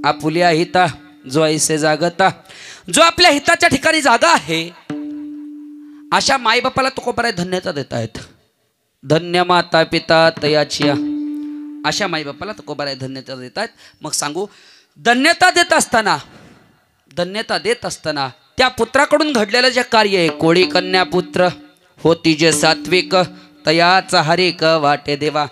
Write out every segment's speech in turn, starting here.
आपुल्या हिता जो ऐसे जागता, जो आपल्या हिताच्या ठिकाणी जागा आहे अशा माईबापाला तुकोबाराय धन्यता देत आहेत. धन्य माता पिता तयाची, अशा माईबापाला तुकोबाराय धन्यता देत आहेत. मग सांगू, धन्यता देत असताना त्या पुत्राकडून घडलेलं जे कार्य आहे, कोळी कन्या पुत्र होती जे सात्विक, तयाचा हरिक वाटे देवा.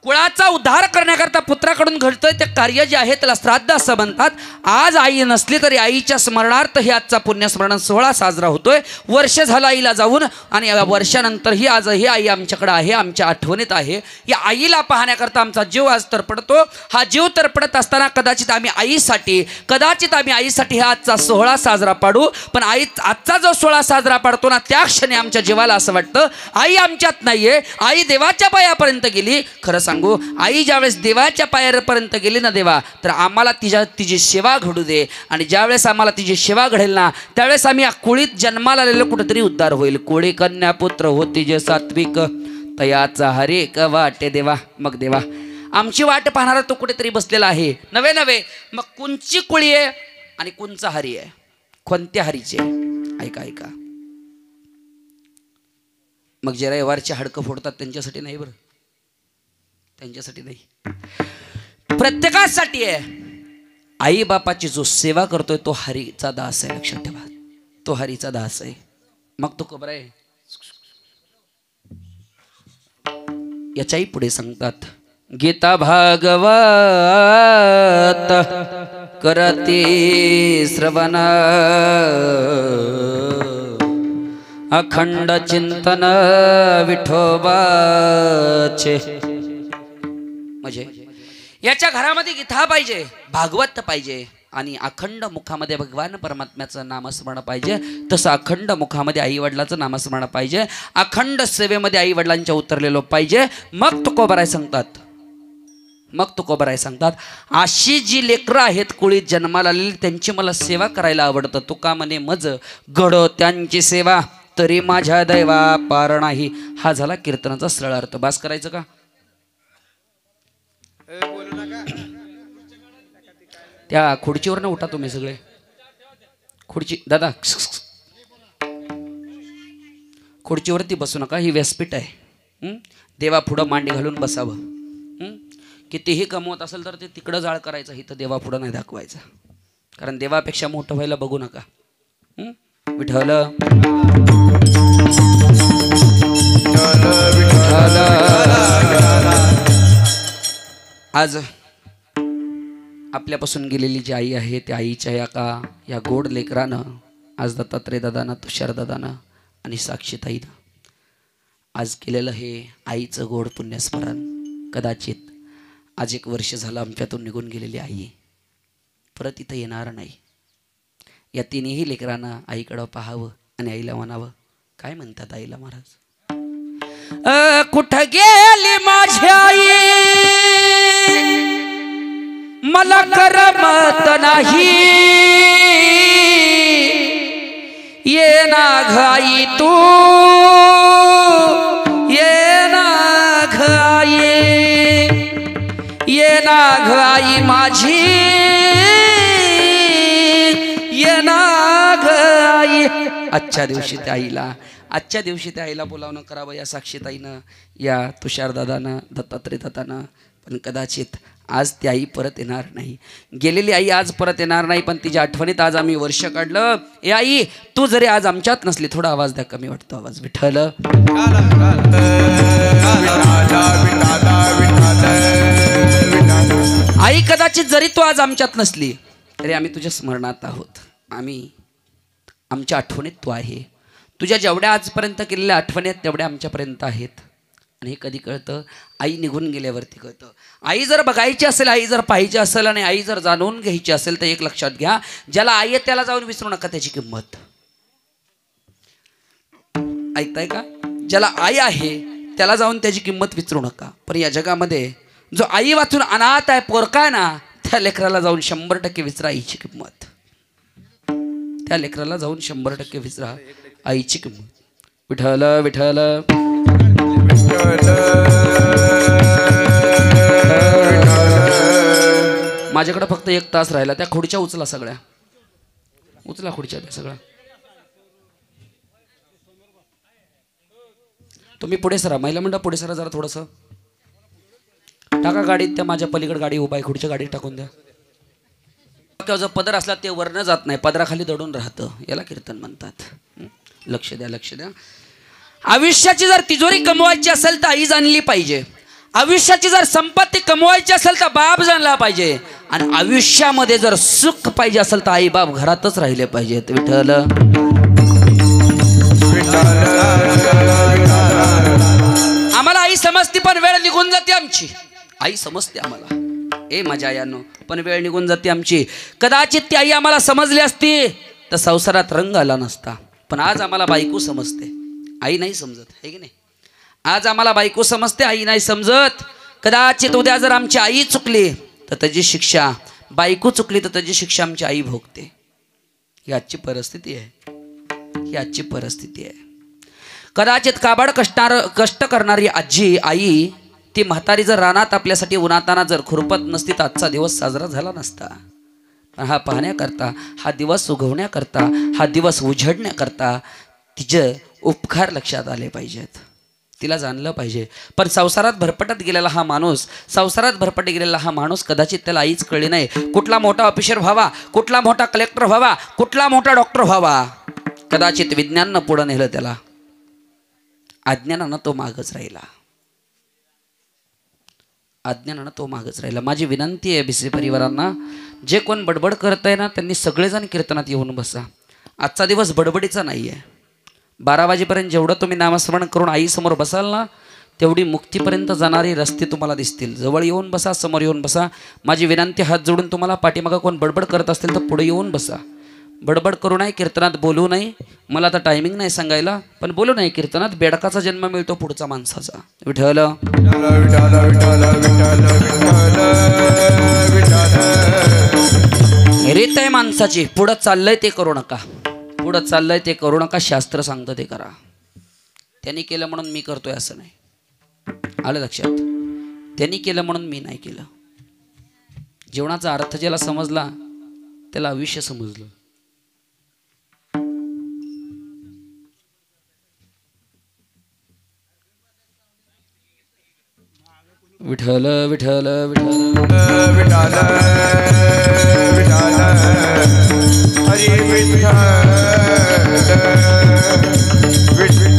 कुळाचा उद्धार करण्याकरता पुत्राकडून घडतंय ते कार्य जे आहे त्याला श्राद्ध असं म्हणतात. आज आई नसली तरी आईच्या स्मरणार्थ हे आजचा पुण्यस्मरण सोहळा साजरा होतोय. वर्ष झालं आईला जाऊन आणि वर्षानंतरही आज ही आई आमच्याकडे आहे, आमच्या आठवणीत आहे. या आईला पाहण्याकरता आमचा जीव आज तरपडतो. हा जीव तरपडत असताना कदाचित आम्ही आईसाठी हा आजचा सोहळा साजरा पाडू. पण आजचा जो सोहळा साजरा पाडतो ना, त्या क्षणी आमच्या जीवाला असं वाटतं आई आमच्यात नाहीये, आई देवाच्या पायापर्यंत गेली. खरं सांगू, आई ज्यावेळेस देवाच्या पायापर्यंत गेली ना देवा, तर आम्हाला तिची सेवा घडू दे. आणि ज्यावेळेस आम्हाला तिची सेवा घडेल ना, त्यावेळेस आम्ही या कुळीत जन्माला आलेलं कुठेतरी उद्धार होईल. कोळी कन्या पुत्र होती जे सात्विक, तयाचा हरिक वाटे देवा. मग देवा आमची वाट पाहणारा तो कुठेतरी बसलेला आहे. नवे मग कोणची कुळी आहे आणि कोणचा हरी आहे, कोणत्या हरीचे? ऐका मग जे रविवारचे हाडकं फोडतात त्यांच्यासाठी नाही, बरं त्यांच्यासाठी नाही, प्रत्येकासाठी आहे. आई बापाची जो सेवा करतोय तो हरीचा दास आहे. लक्षात ठेवा, तो हरीचा दास आहे. मग तो खबर आहे. याच्याही पुढे सांगतात, गीता भागवत करते श्रवण, अखंड चिंतन विठोबाचे. म्हणजे याच्या घरामध्ये गीता पाहिजे, भागवत पाहिजे आणि अखंड मुखामध्ये भगवान परमात्म्याचं नामस्मरण पाहिजे. तसं अखंड मुखामध्ये आई वडिलाचं नामस्मरण पाहिजे. अखंड सेवेमध्ये आई वडिलांच्या उतरलेलो पाहिजे. मग तुकोबाराय सांगतात, अशी जी लेकरं आहेत कुळीत जन्माला आलेली त्यांची मला सेवा करायला आवडतं. तुका म्हणे मज घडो त्यांची सेवा, तरी माझ्या दैवा पार नाही. हा झाला कीर्तनाचा सरळ अर्थ. बास करायचं का? त्या खुर्चीवर न उठा तुम्ही सगळे. खुर्ची दादा, खुर्चीवरती बसू नका, ही व्यासपीठ आहे. देवा पुढं मांडी घालून बसावं. कितीही कमवत असेल तर ते तिकडं जाळ करायचं, इथं देवा पुढं नाही दाखवायचं. कारण देवापेक्षा मोठं व्हायला बघू नका. विठ्ठल आज आपल्यापासून गेलेली जी आई आहे त्या आईच्या या गोड लेकरानं आज दत्तात्रय दादानं, तुषार दादानं आणि साक्षीताईनं आज केलेलं हे आईचं गोड पुण्यस्मरण. कदाचित आज 1 वर्ष झालं आमच्यातून निघून गेलेली आई परत इथं येणार नाही. या तिन्ही लेकरांना आईकडं पाहावं आणि आईला म्हणावं, काय म्हणतात आईला महाराज? कुठं गेली माझी आई, मला करमत नाही. ये ना घाई तू, ये ना घाई, ये ना घाई माझी, ये ना घाई. आजच्या दिवशी त्या आईला बोलावणं करावं या साक्षीताईनं, या तुषारदादानं, दत्तात्रय दादानं. पण कदाचित आज ती आई परत येणार नाही. गेलेली आई आज परत येणार नाही, पण तिच्या आठवणीत आज आम्ही वर्ष काढलं. ए आई, तू जरी आज आमच्यात नसली, थोडा आवाज द्या, कमी वाटतो आवाज. विठ्ठल आई, कदाचित जरी तू आज आमच्यात नसली तरी आम्ही तुझ्या स्मरणात आहोत. आमच्या आठवणीत तू आहे. तुझ्या जेवढ्या आजपर्यंत केलेल्या आठवणी आहेत तेवढ्या आमच्यापर्यंत आहेत. आणि हे कधी कळतं? आई निघून गेल्यावरती कळतं. आई जर बघायची असेल, आई जर पाहिजे असेल आणि आई जर जाणून घ्यायची असेल तर एक लक्षात घ्या, ज्याला आई आहे त्याला जाऊन विसरू नका त्याची किंमत. ऐकताय का? ज्याला आई आहे त्याला जाऊन त्याची किंमत विसरू नका. पण या जगामध्ये जो आई वाचून अनाथ आहे, पोरका आहे ना, त्या लेकराला जाऊन 100% विसरा आईची किंमत. त्या लेकराला जाऊन 100% विसरा आईची किंमत. विठ्ठल विठ्ठल माझ्याकडे फक्त 1 तास राहिला. त्या खुर्च्या उचला, सगळ्या उचला खुर्च्या त्या सगळ्या. तुम्ही पुढे सरा, महिला मंडळ पुढे सरा जरा थोडंसं. टाका गाडीत, त्या माझ्या पलीकडे गाडी उभा आहे, खुर्च्या गाडीत टाकून द्या. जो पदर असला ते वरनं जात नाही, पदराखाली दडून राहतं, याला कीर्तन म्हणतात. लक्ष द्या, लक्ष द्या. आयुष्याची जर तिजोरी कमवायची असेल तर आई जाणली पाहिजे. आयुष्याची जर संपत्ती कमवायची असेल तर बाप जाणला पाहिजे. आणि आयुष्यामध्ये जर सुख पाहिजे असेल तर आई बाप घरातच राहिले पाहिजेत. विठ्ठल आम्हाला आई समजते, पण वेळ निघून जाते आमची. आई समजते आम्हाला, ए माझ्या आयानो, पण वेळ निघून जाते आमची. कदाचित ती आई आम्हाला समजली असती तर संसारात रंग आला नसता. पण आज आम्हाला बायको समजते, आई नाही समजत, आहे की नाही? आज आम्हाला बायको समजते, आई नाही समजत. कदाचित उद्या जर आमची आई चुकली तर त्याची शिक्षा, बायको चुकली तर त्याची शिक्षा आमची आई भोगते. ही आजची परिस्थिती आहे, ही आजची परिस्थिती आहे. कदाचित काबाड कष्ट करणारी आजी, आई, ती म्हातारी जर रानात आपल्यासाठी उन्हाताना जर खुरपत नसती तर आजचा दिवस साजरा झाला नसता. हा पाहण्याकरता, हा दिवस उगवण्याकरता, हा दिवस उजडण्याकरता तिचे उपकार लक्षात आले पाहिजेत, तिला जाणलं पाहिजे. पण संसारात भरपटत गेलेला हा माणूस, संसारात भरपट गेलेला हा माणूस कदाचित त्याला आईच कळली नाही. कुठला मोठा ऑफिसर व्हावा, कुठला मोठा कलेक्टर व्हावा, कुठला मोठा डॉक्टर व्हावा, कदाचित विज्ञाननं पुढं नेलं त्याला, अज्ञानानं तो मागच राहिला, अज्ञानानं तो मागच राहिला. माझी विनंती आहे भिसे परिवारांना, जे कोण बडबड करत आहे ना त्यांनी सगळेजण कीर्तनात येऊन बसा. आजचा दिवस बडबडीचा नाही आहे. 12 वाजेपर्यंत जेवढं तुम्ही नामस्मरण करून आईसमोर बसाल ना तेवढी मुक्तीपर्यंत जाणारी रस्ते तुम्हाला दिसतील. जवळ येऊन बसा, समोर येऊन बसा. माझी विनंती हात जोडून तुम्हाला, पाठीमागं कोण बडबड करत असतील तर पुढे येऊन बसा. बडबड करू नये, कीर्तनात बोलू नये. मला आता टायमिंग नाही सांगायला, पण बोलू नये. कीर्तनात बेडकाचा जन्म मिळतो पुढचा माणसाचा. विठ्ठल रीत आहे माणसाची, पुढं चाललंय ते करू नका, पुढं चाललंय ते करू नका. शास्त्र सांगतं ते करा. त्यांनी केलं म्हणून मी करतोय असं नाही, आलं लक्षात? त्यांनी केलं म्हणून मी नाही केलं. जीवनाचा अर्थ ज्याला समजला त्याला आयुष्य समजलं. विठ्ठल विठ्ठल विठ्ठल विठ्ठल विठ्ठल हरी विठ्ठल विठ्ठल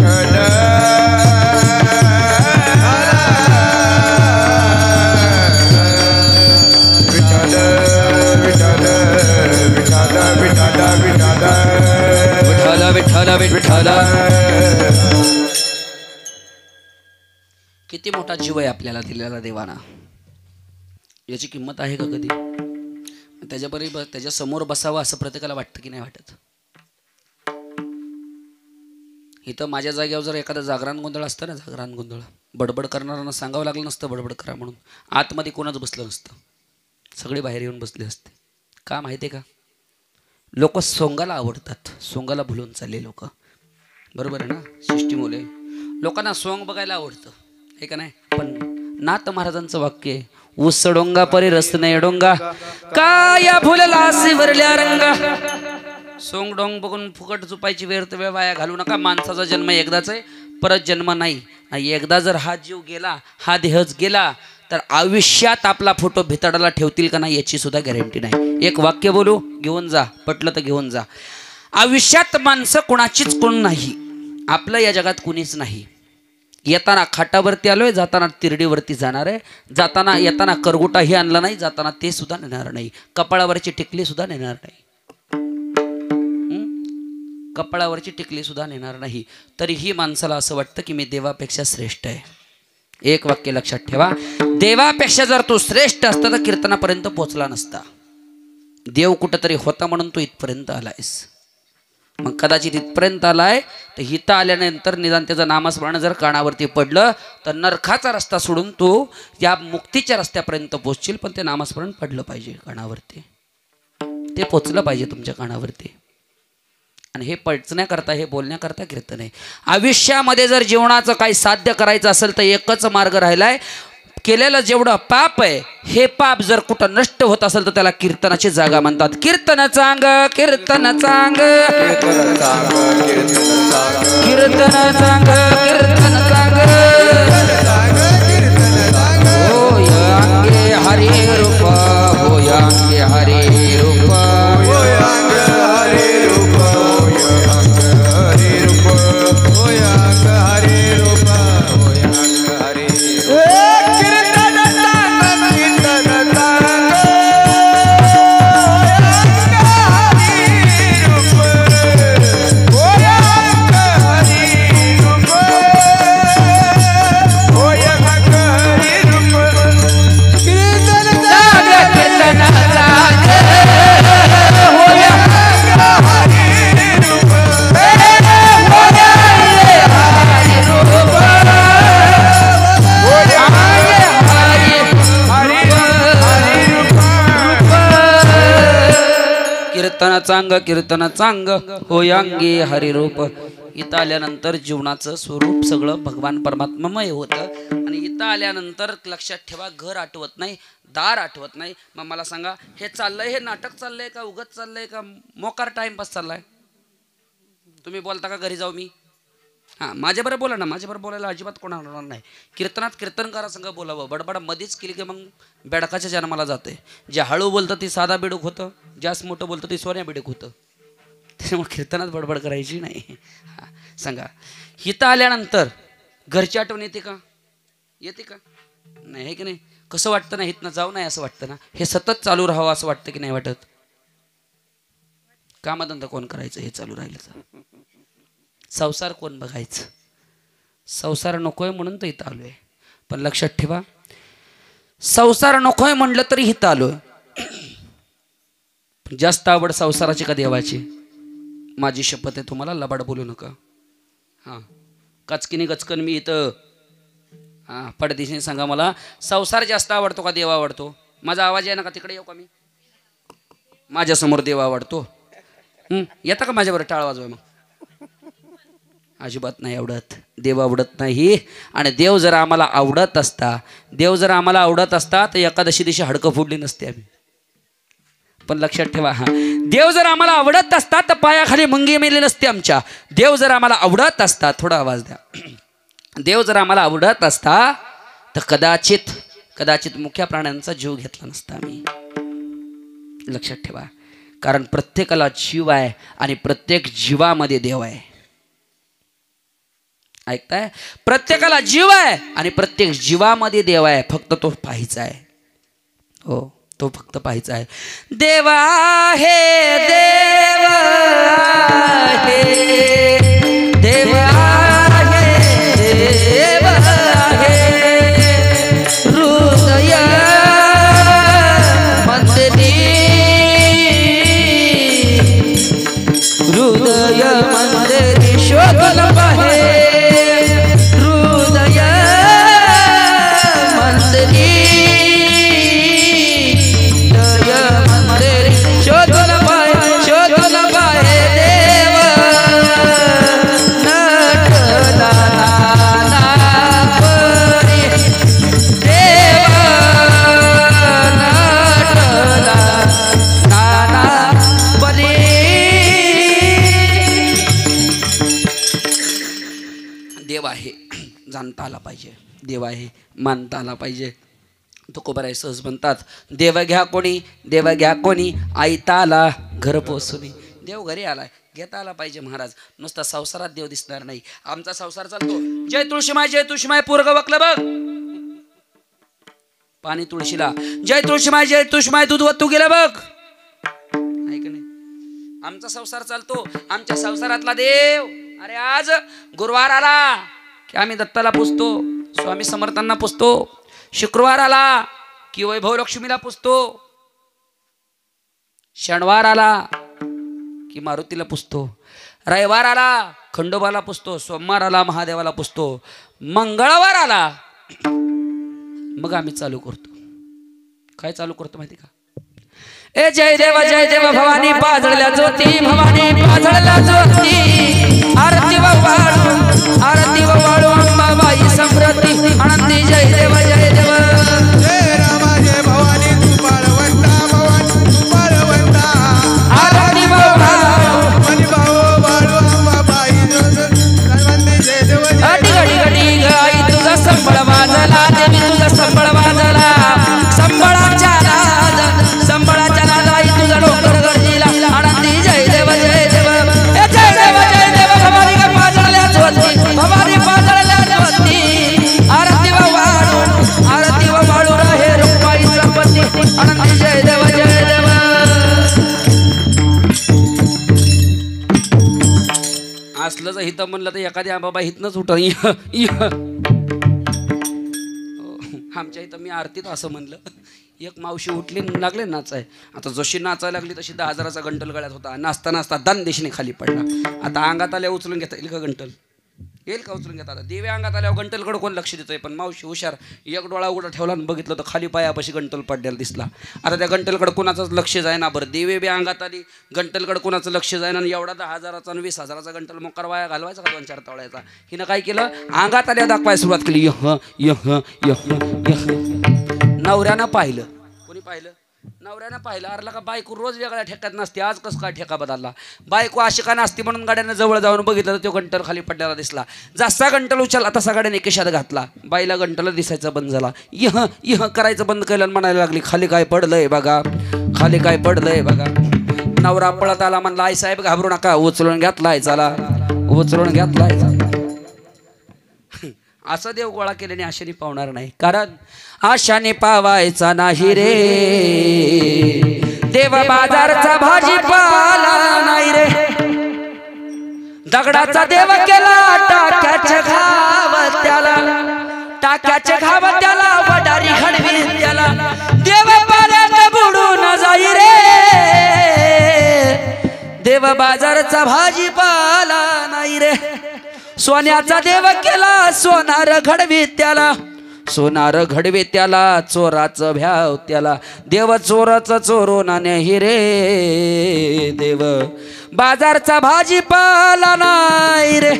विठ्ठल विठ्ठल विठ्ठल. किती मोठा जीव आहे आपल्याला दिलेला देवाना, याची किंमत आहे का कधी? त्याच्या समोर बसावं असं प्रत्येकाला वाटतं की नाही वाटत? इथं माझ्या जागेवर जर एखादा जागरण गोंधळ असतं ना, जागरण गोंधळ, बडबड करणाऱ्यांना सांगावं लागलं नसतं बडबड करा म्हणून. आतमध्ये कोणाच बसलं नसतं, सगळे बाहेर येऊन बसले असते. का माहिती आहे का? लोक सोंगाला आवडतात, सोंगाला भुलून चालले लोक, बरोबर आहे ना? शिष्टीमुळे लोकांना सोंग बघायला आवडतं, हे का नाही? पण नाथ महाराजांचं वाक्य, ऊस डोंगा परी रस नाही डोंगा, काया फुलला सिवरल्या रंगा. सोंग डोंग बघून फुकट झुपायची वेळ वाया घालू नका. माणसाचा जन्म एकदाच आहे, परत जन्म नाही. एकदा जर हा जीव गेला, हा देहच गेला, तर आयुष्यात आपला फोटो भितडाला ठेवतील का नाही याची सुद्धा गॅरंटी नाही. एक वाक्य बोलू, घेऊन जा, पटलं तर घेऊन जा. आयुष्यात माणसं कोणाचीच कोण नाही, आपलं या जगात कुणीच नाही. येताना खाटावरती आलोय, जाताना तिरडीवरती जाणार आहे. जाताना येताना करगुटाही आणला नाही, जाताना ते सुद्धा नेणार नाही. कपाळावरची टिकली सुद्धा नेणार नाही, कपाळावरची टिकली सुद्धा नेणार नाही. तरीही माणसाला असं वाटतं की मी देवापेक्षा श्रेष्ठ आहे. एक वाक्य लक्षात ठेवा, देवापेक्षा जर तू श्रेष्ठ असता तर कीर्तनापर्यंत पोहोचला नसता. देव कुठंतरी होता म्हणून तू इथपर्यंत आलायस. मग कदाचित इथपर्यंत आलाय तर हिथं आल्यानंतर निदान त्याचं नामस्मरण जर कानावरती पडलं तर नरकाचा रस्ता सोडून तू या मुक्तीच्या रस्त्यापर्यंत पोहोचशील. पण ते नामस्मरण पडलं पाहिजे कानावरती, ते पोचलं पाहिजे तुमच्या कानावरती. आणि हे पडण्याकरता, हे बोलण्याकरता कीर्तन आहे. आयुष्यामध्ये जर जीवनाचं काही साध्य करायचं असेल तर एकच मार्ग राहिलाय, केलेलं जेवढं पाप आहे हे पाप जर कुठं नष्ट होत असेल तर त्याला कीर्तनाची जागा म्हणतात. कीर्तन चांग कीर्तन चांग कीर्तन चांग कीर्तन चांग होय अंगे हरी रूप होय अंगे हरी रूप होय अंगे हरी रूप होय अंगे हरी रूप होय अंगे हरी रूप होय अंगे हरी कीर्तन चांग होय अंगे हरिरूप. इथं आल्यानंतर जीवनाचं स्वरूप सगळं भगवान परमात्मामय होतं. आणि इथं आल्यानंतर लक्षात ठेवा, घर आठवत नाही, दार आठवत नाही. मग मला सांगा, हे चाललंय, हे नाटक चाललंय का उगत चाललंय का मोकार टाइमपास चाललाय? तुम्ही बोलता का घरी जाऊ मी? हां, माझ्याबरोबर बोला ना. माझ्याबरोबर बोलायला अजिबात कोणा होणार नाही. कीर्तनात कीर्तनकारा संग बोलावं. बडबड मध्येच केली की मग बेडकाच्या जन्माला जाते. जे हळू बोलतं ती साधा बेडूक होतं, जास्त मोठं बोलतं ती सोन्या बेडूक होतं. त्याच्यामुळे कीर्तनात बडबड करायची नाही. हां, सांगा, हिथं आल्यानंतर घरची आठवण येते का? येते का? नाही, हे की नाही? कसं वाटतं ना, हिथनं जाऊ नाही असं वाटतं ना. हे सतत चालू राहावं असं वाटतं की नाही वाटत? कामधंदा कोण करायचं हे चालू राहिलं तर? संसार कोण बघायचं? संसार नकोय म्हणून तर इथं आलोय. पण लक्षात ठेवा, संसार नकोय म्हणलं तरी इथं आलोय. जास्त आवड संसाराची का देवाची? माझी शपथ आहे, तुम्हाला लबाड बोलू नका. हां, कचकिनी गचकन मी इथं हां पडदिशीने सांगा, मला संसार जास्त आवडतो का देव आवडतो? माझा आवाज आहे ना का तिकडे येऊ का मी? माझ्यासमोर देव आवडतो. येता का माझ्याबरोबर टाळ वाजवा? मग अजिबात नाही आवडत. देव आवडत नाही. आणि देव जर आम्हाला आवडत असता, तर एकादशी दिवशी हडकं फोडली नसते आम्ही. पण लक्षात ठेवा, देव जर आम्हाला आवडत असता तर पायाखाली मुंगी मेली नसते आमच्या. देव जर आम्हाला आवडत असता, थोडा आवाज द्या, देव जर आम्हाला आवडत असता तर कदाचित मुख्या प्राण्यांचा जीव घेतला नसता आम्ही. लक्षात ठेवा, कारण प्रत्येकाला जीव आहे आणि प्रत्येक जीवामध्ये देव आहे. ऐकताय? प्रत्येकाला जीव आहे आणि प्रत्येक जीवामध्ये देव आहे. फक्त तो पाहायचा आहे. हो, तो फक्त पाहायचा आहे. देव आहे, देव आहे, देव आहे, देव आहे, हृदय मंदिरी, हृदय मंदिरी शोधल पाहे, जाणता आला पाहिजे. देव आहे मानता आला पाहिजे. तुकोबाराय सहज म्हणतात, देव घ्या कोणी, देव घ्या कोणी, आईता आला घर पोचुनी. देव घरी आलाय, घेता आला पाहिजे महाराज. नुसता संसारात देव दिसणार नाही. आमचा संसार चालतो, जय तुळशीमाय, जय तुळशीमाय, पोरग वकलं बघ पाणी तुळशीला, जय तुळशीमाय, जय तुळशीमाय, दूध वतू गेलं बघ. ऐक नाही, आमचा संसार चालतो. आमच्या संसारातला देव, अरे आज गुरुवार आला की आम्ही दत्ताला पुजतो, स्वामी समर्थांना पुजतो. शुक्रवार आला की वैभव लक्ष्मीला पुजतो. शनिवार आला की मारुतीला पुजतो. रविवार आला खंडोबाला पुजतो. सोमवार आला महादेवाला पुजतो. मंगळवार आला मग आम्ही चालू करतो. काय चालू करतो माहिती का? ए जय देव भवानी पाजळल्या ज्योती, भवानी पाजळल्या ज्योती, आरती वाळू, आरती वाळू, अंबाबाई समृद्धी आनंदी, जय देव जय देव. असलं हिथं म्हणलं तर एखाद्या बाबा हिथनंच उठ आमच्या इथं मी आरतीत असं म्हणलं एक मावशी उठली लागले नाचाय आता जशी नाचायला लागली तशी 10,000चा गंटल गळ्यात होता नाचता नाचता दान देशीने खाली पडला आता अंगात आल्या उचलून घेता येईल का गंटल येईल का उचलून घेता देवे अंगात आल्यावर गंटलकडे कोण लक्ष देतोय पण मावशी हुशार एक डोळा उघडा ठेवला आणि बघितलं तर खाली पायापाशी गंटल पडलेला दिसला आता त्या गंटलकडे कोणाचंच लक्ष जायना बरं देवे बी अंगात आली गंटलकडे कोणाचं लक्ष जायना आणि एवढा 10,000चा आणि 20,000चा गंटल मोकार वाया घालवायचा का 2-4 तोळ्याचा हिनं काय केलं अंगात आल्या दाखवायला सुरुवात केली नवऱ्यानं पाहिलं कोणी पाहिलं नवऱ्यानं पाहिलं अरला का बायको रोज वेगळ्या ठेक्यात नसते आज कसं काय ठेका बदलला बायको आशिका नसती म्हणून गाड्यानं जवळ जाऊन बघितलं तर तो गंटल खाली पडलेला दिसला जसा गंटल उचलला तसा गाड्याने केशात घातला बाईला गंटल दिसायचं बंद झाला इह करायचं बंद केलं आणि म्हणायला लागली खाली काय पडलंय बघा खाली काय पडलंय बघा नवरा पळत आला म्हणला आई साहेब घाबरू नका उचलून घेतलाय चला उचलून घेतलाय असं देव गोळा केल्याने आशेने पावणार नाही कारण आशाने पावायचा नाही रे देव बाजारचा भाजीपाला नाही रे दगडाचा देव केला टाक्याचे घाव त्याला वडारी घडवी त्याला देव पाण्यात बुडून जाई रे देव बाजारचा भाजीपाला नाही रे सोन्याचा देव केला सोनार घडवी त्याला चोराचं भ्याव त्याला देव चोराचं चोरून नाही रे देव बाजारचा भाजीपाला नाही रे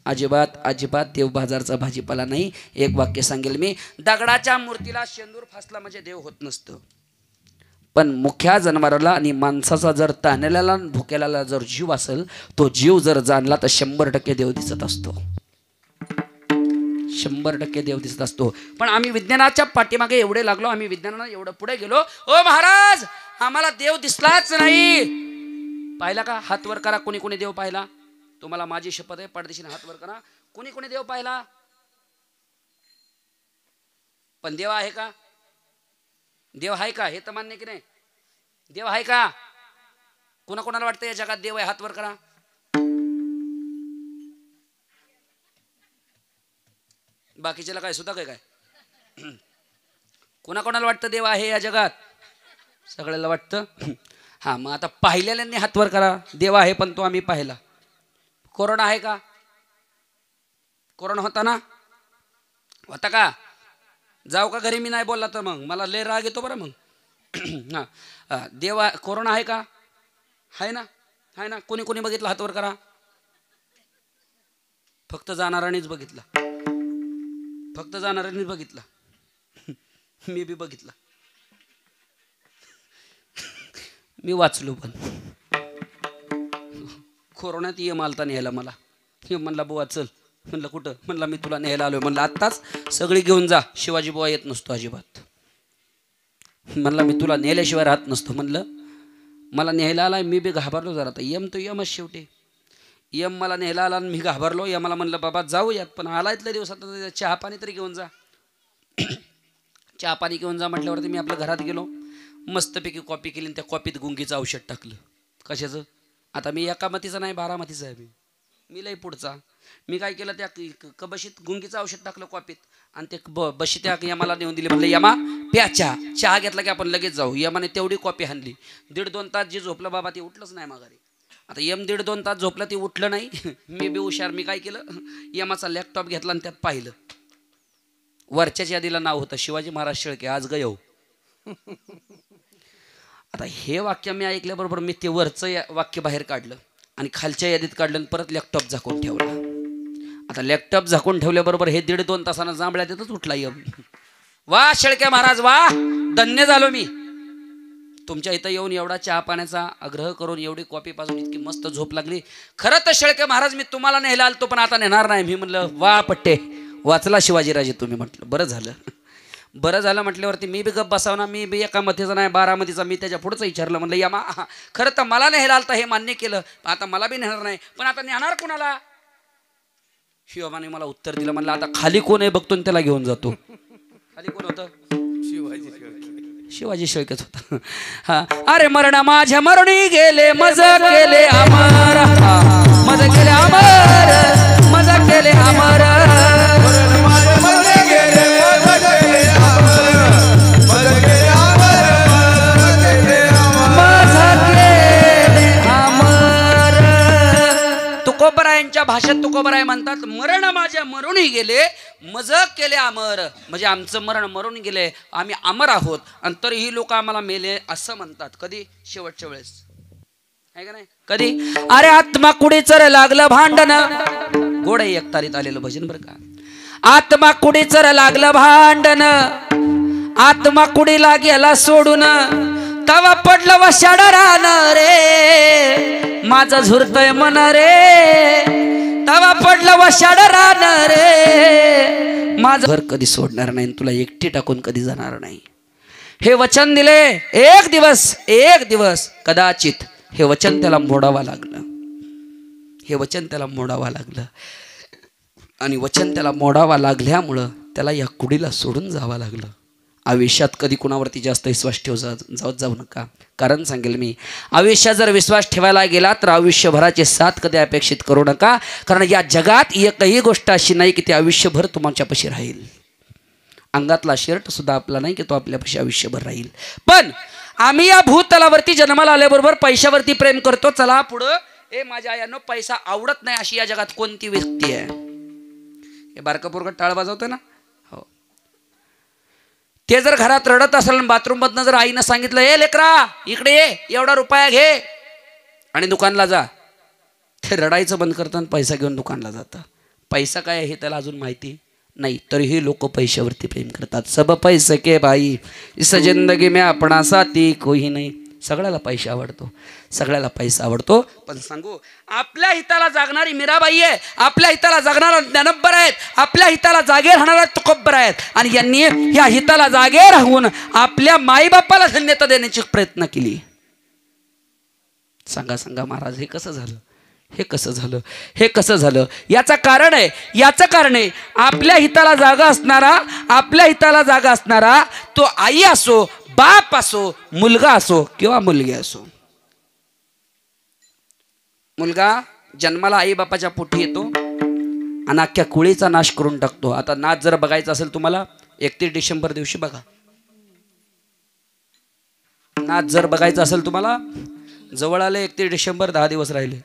अजिबात अजिबात देव बाजारचा भाजीपाला नाही एक वाक्य सांगेल मी दगडाच्या मूर्तीला शेंदूर फासला म्हणजे देव होत नसतं पण मुख्या जनावराला आणि माणसाचा जर ताणलेला भुकेल्याला जर जीव असेल तो जीव जर जाणला तर 100% देव दिसत असतो 100% देव दिसत असतो पण आम्ही विज्ञानाच्या पाठीमागे एवढे लागलो आम्ही विज्ञानानं एवढं पुढे गेलो ओ महाराज आम्हाला देव दिसलाच नाही पाहिला का हात वर करा कोणी कोणी देव पाहिला तुम्हाला माझी शपथ आहे पडदेशीने हात वर करा कोणी कोणी देव पाहिला पण देव आहे का देव आहे का हे तर मान्य की नाही देव आहे का कोणाकोणाला वाटतं या जगात देव आहे हात वर करा बाकीच्याला काय सुद्धा काय कोणाकोणाला वाटतं देव आहे या जगात सगळ्याला वाटतं हा मग आता पाहिलेल्यांनी हात वर करा देव आहे पण तो आम्ही पाहिला कोरोना आहे का कोरोना होता ना होता का जाऊ का घरी मी नाही बोलला तर मग मला लय राग येतो बरं मग हां देवा कोरोना आहे का आहे ना कोणी कोणी बघितलं हातवर करा फक्त जाणाऱ्यांनीच बघितला फक्त जाणाऱ्यांनीच बघितला मी बी बघितला मी वाचलो पण कोरोनात ये मालता न्यायला मला हे म्हणला बुवा चल म्हणलं कुठं म्हणला मी तुला न्यायला आलोय म्हणलं आत्ताच सगळी घेऊन जा शिवाजी बुवा येत नसतो अजिबात म्हणला मी तुला नेल्याशिवाय राहत नसतो म्हणलं मला न्यायला आलाय मी बी घाबरलो जरा आता यम तो यमच शेवटी यम मला न्यायला आला आणि मी घाबरलो यमाला म्हणलं बाबा जाऊयात पण आला इथल्या दिवसात चहा पाणी तरी घेऊन जा चहा पाणी घेऊन जा म्हटल्यावरती मी आपल्या घरात गेलो मस्तपैकी कॉपी केली आणि त्या कॉपीत गुंगीचं औषध टाकलं कशाचं आता मी एका मतीचा नाही 12 मतीचा आहे मी लई पुढचा मी काय केलं त्या कबशीत गुंगीचं औषध टाकलं कॉपीत आणि ते बशी त्या यमाला नेऊन दिली म्हणलं यमा प्या चहा घेतला की आपण लगेच जाऊ यमाने तेवढी कॉपी हाणली 1.5-2 तास जे झोपलं बाबा ते उठलंच नाही माघारी आता यम 1.5-2 तास झोपला ते उठलं नाही मी बी हुशार मी काय केलं यमाचा लॅपटॉप घेतला आणि त्यात पाहिलं वरच्याच यादीला नाव होतं शिवाजी महाराज शेळके आज गयो आता हे वाक्य मी ऐकल्याबरोबर मी ते वरचं वाक्य बाहेर काढलं आणि खालच्या यादीत काढलं आणि परत लॅपटॉप झाकून ठेवला आता लॅपटॉप झाकून ठेवल्याबरोबर हे 1.5-2 तासानं जांभळ्या देतच उठला यम वा शेळके महाराज वा धन्य झालो मी तुमच्या इथं येऊन एवढा चहा पाण्याचा आग्रह करून एवढी कॉपी पाजून इतकी मस्त झोप लागली खरं तर शेळके महाराज मी तुम्हाला न्यायला आलतो पण आता नेणार नाही मी म्हणलं वा पट्टे वाचला शिवाजीराजे तुम्ही म्हटलं बरं झालं म्हटल्यावरती मी बी गप बसावं ना मी बी एका मतीचा नाही 12 मतीचा मी त्याच्या पुढचं विचारलं म्हणलं यमा खरं तर मला न्यायला आलता हे मान्य केलं आता मला बी नेणार नाही पण आता नेणार कुणाला शिवमाने मला उत्तर दिलं म्हणलं आता खाली कोण आहे बघतो त्याला घेऊन जातो खाली कोण होतं शिवाजी शेळकेच होता हा अरे मरण माझ्या मरणी गेले मज केले अमर मज केले अमर, मज केले अमर, तुकोबरायांच्या भाषेत तुकोबराय म्हणतात मरण माझ्या मरूनही गेले, मज केले अमर, म्हणजे आमचं मरण मरून गेले, आम्ही अमर आहोत आणि तरीही लोक आम्हाला मेले असं म्हणतात. कधी? शेवटच्या वेळेस आहे का नाही? कधी? अरे आत्मा कुडीचर लागलं भांडण, गोड आहे एकतारीत आलेलं भजन बरं का. आत्मा कुडीचर लागलं भांडण, आत्मा कुडीला गेला सोडून, तवा पडलं वशाड रान रे, माझं झुरतय मन रे, तवा पडलं वशाड रान रे, माझं घर कधी सोडणार नाही, तुला एकटी टाकून कधी जाणार नाही. हे वचन दिले. एक दिवस कदाचित हे वचन त्याला मोडावं लागलं, हे वचन त्याला मोडावं लागलं आणि वचन त्याला मोडावं लागल्यामुळं त्याला या कुडीला सोडून जावं लागलं. आयुष्यात कधी कुणावरती जास्त विश्वास जाऊ नका. कारण सांगेल मी, आयुष्यात जर विश्वास ठेवायला गेला तर आयुष्यभराचे साथ कधी अपेक्षित करू नका. कारण या जगात एकही गोष्ट अशी नाही की ती आयुष्यभर तुमच्यापाशी राहील. अंगातला शर्ट सुद्धा आपला नाही की तो आपल्यापाशी आयुष्यभर राहील. पण आम्ही या भूतलावरती जन्माला आल्याबरोबर पैशावरती प्रेम करतो. चला पुढं. ए माझ्या आयानो, पैसा आवडत नाही अशी या जगात कोणती व्यक्ती आहे? हे बारका पोरगं टाळ वाजवतं ना, हो, ते जर घरात रडत असेल बाथरूम मधनं जर आईनं सांगितलं ए लेकरा इकडे ये, एवढा रुपया घे आणि दुकानला जा, ते रडायचं बंद करतं आणि पैसा घेऊन दुकानला जातं. पैसा काय हे त्याला अजून माहिती नाही, तरीही लोक पैशावरती प्रेम करतात. सब पैसे के भाई इस जिंदगी में अपना साथी कोई नाही. सगळ्याला पैसा आवडतो, सगळ्याला पैसा आवडतो. पण सांगू, आपल्या हिताला जागणारी मीराबाई आहे, आपल्या हिताला जागणारा ज्ञानोबा आहेत, आपल्या हिताला जागे राहणारा तुकोबा आहेत. आणि यांनी या हिताला जागे राहून आपल्या माईबापाला धन्यता देण्याची प्रयत्न केली. सांगा सांगा महाराज, हे कसं झालं? हे कसं झालं? हे कसं झालं? याचं कारण आहे आपल्या हिताला जागा असणारा, आपल्या हिताला जागा असणारा तो आई असो, बाप असो, मुलगा असो किंवा मुलगी असो. मुलगा जन्माला आई बापाच्या पोटी येतो आणि अख्ख्या कुळीचा नाश करून टाकतो. आता नाच जर बघायचा असेल तुम्हाला, 31 डिसेंबर दिवशी बघा. नाच जर बघायचा असेल तुम्हाला, जवळ आले 31 डिसेंबर, 10 दिवस राहिले.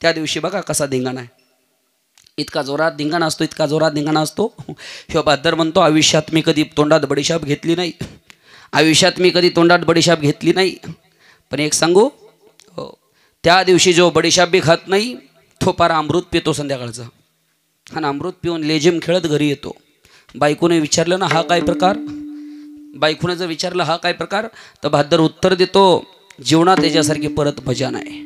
त्या दिवशी बघा कसा धिंगाणा आहे. इतका जोरात धिंगाणा असतो, इतका जोरात धिंगाणा असतो. ह्यो बहादर म्हणतो आयुष्यात मी कधी तोंडात बडीशाप घेतली नाही, आयुष्यात मी कधी तोंडात बडीशाप घेतली नाही. पण एक सांगू, हो, त्या दिवशी जो बडीशाप बी खात नाही तो पार अमृत पितो संध्याकाळचा, आणि अमृत पिऊन लेझिम खेळत घरी येतो. बायकोने विचारलं ना हा काय प्रकार, बायकोने जर विचारलं हा काय प्रकार, तर बहादर उत्तर देतो, जीवनात त्याच्यासारखी परत मजा नाही,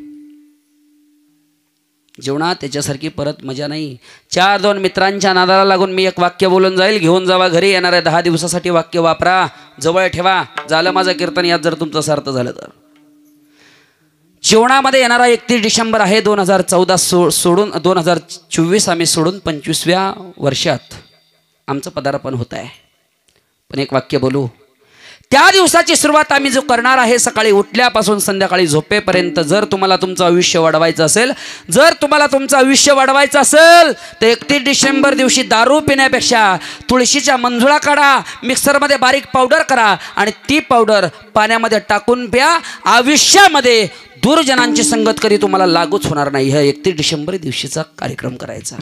जीवनात त्याच्यासारखी परत मजा नाही. 4-2 मित्रांच्या नादाला लागून मी एक वाक्य बोलून जाईल, घेऊन जावा घरी, येणाऱ्या 10 दिवसासाठी वाक्य वापरा, जवळ ठेवा. झालं माझं कीर्तन, यात जर तुमचं सार्थ झालं तर. जीवनामध्ये येणारा 31 डिसेंबर आहे 2014 सोडून 2024 आम्ही सोडून 25व्या वर्षात आमचं पदार्पण होत आहे. पण एक वाक्य बोलू, त्या दिवसाची सुरुवात आम्ही जो करणार आहे सकाळी उठल्यापासून संध्याकाळी झोपेपर्यंत. जर तुम्हाला तुमचं आयुष्य वाढवायचं असेल, जर तुम्हाला तुमचं आयुष्य वाढवायचं असेल तर 31 डिसेंबर दिवशी दारू पिण्यापेक्षा तुळशीच्या मंजुळा काढा, मिक्सरमध्ये बारीक पावडर करा आणि ती पावडर पाण्यामध्ये टाकून प्या. आयुष्यामध्ये दुर्जनांची संगत कधी तुम्हाला लागूच होणार नाही. हा 31 डिसेंबर दिवशीचा कार्यक्रम करायचा.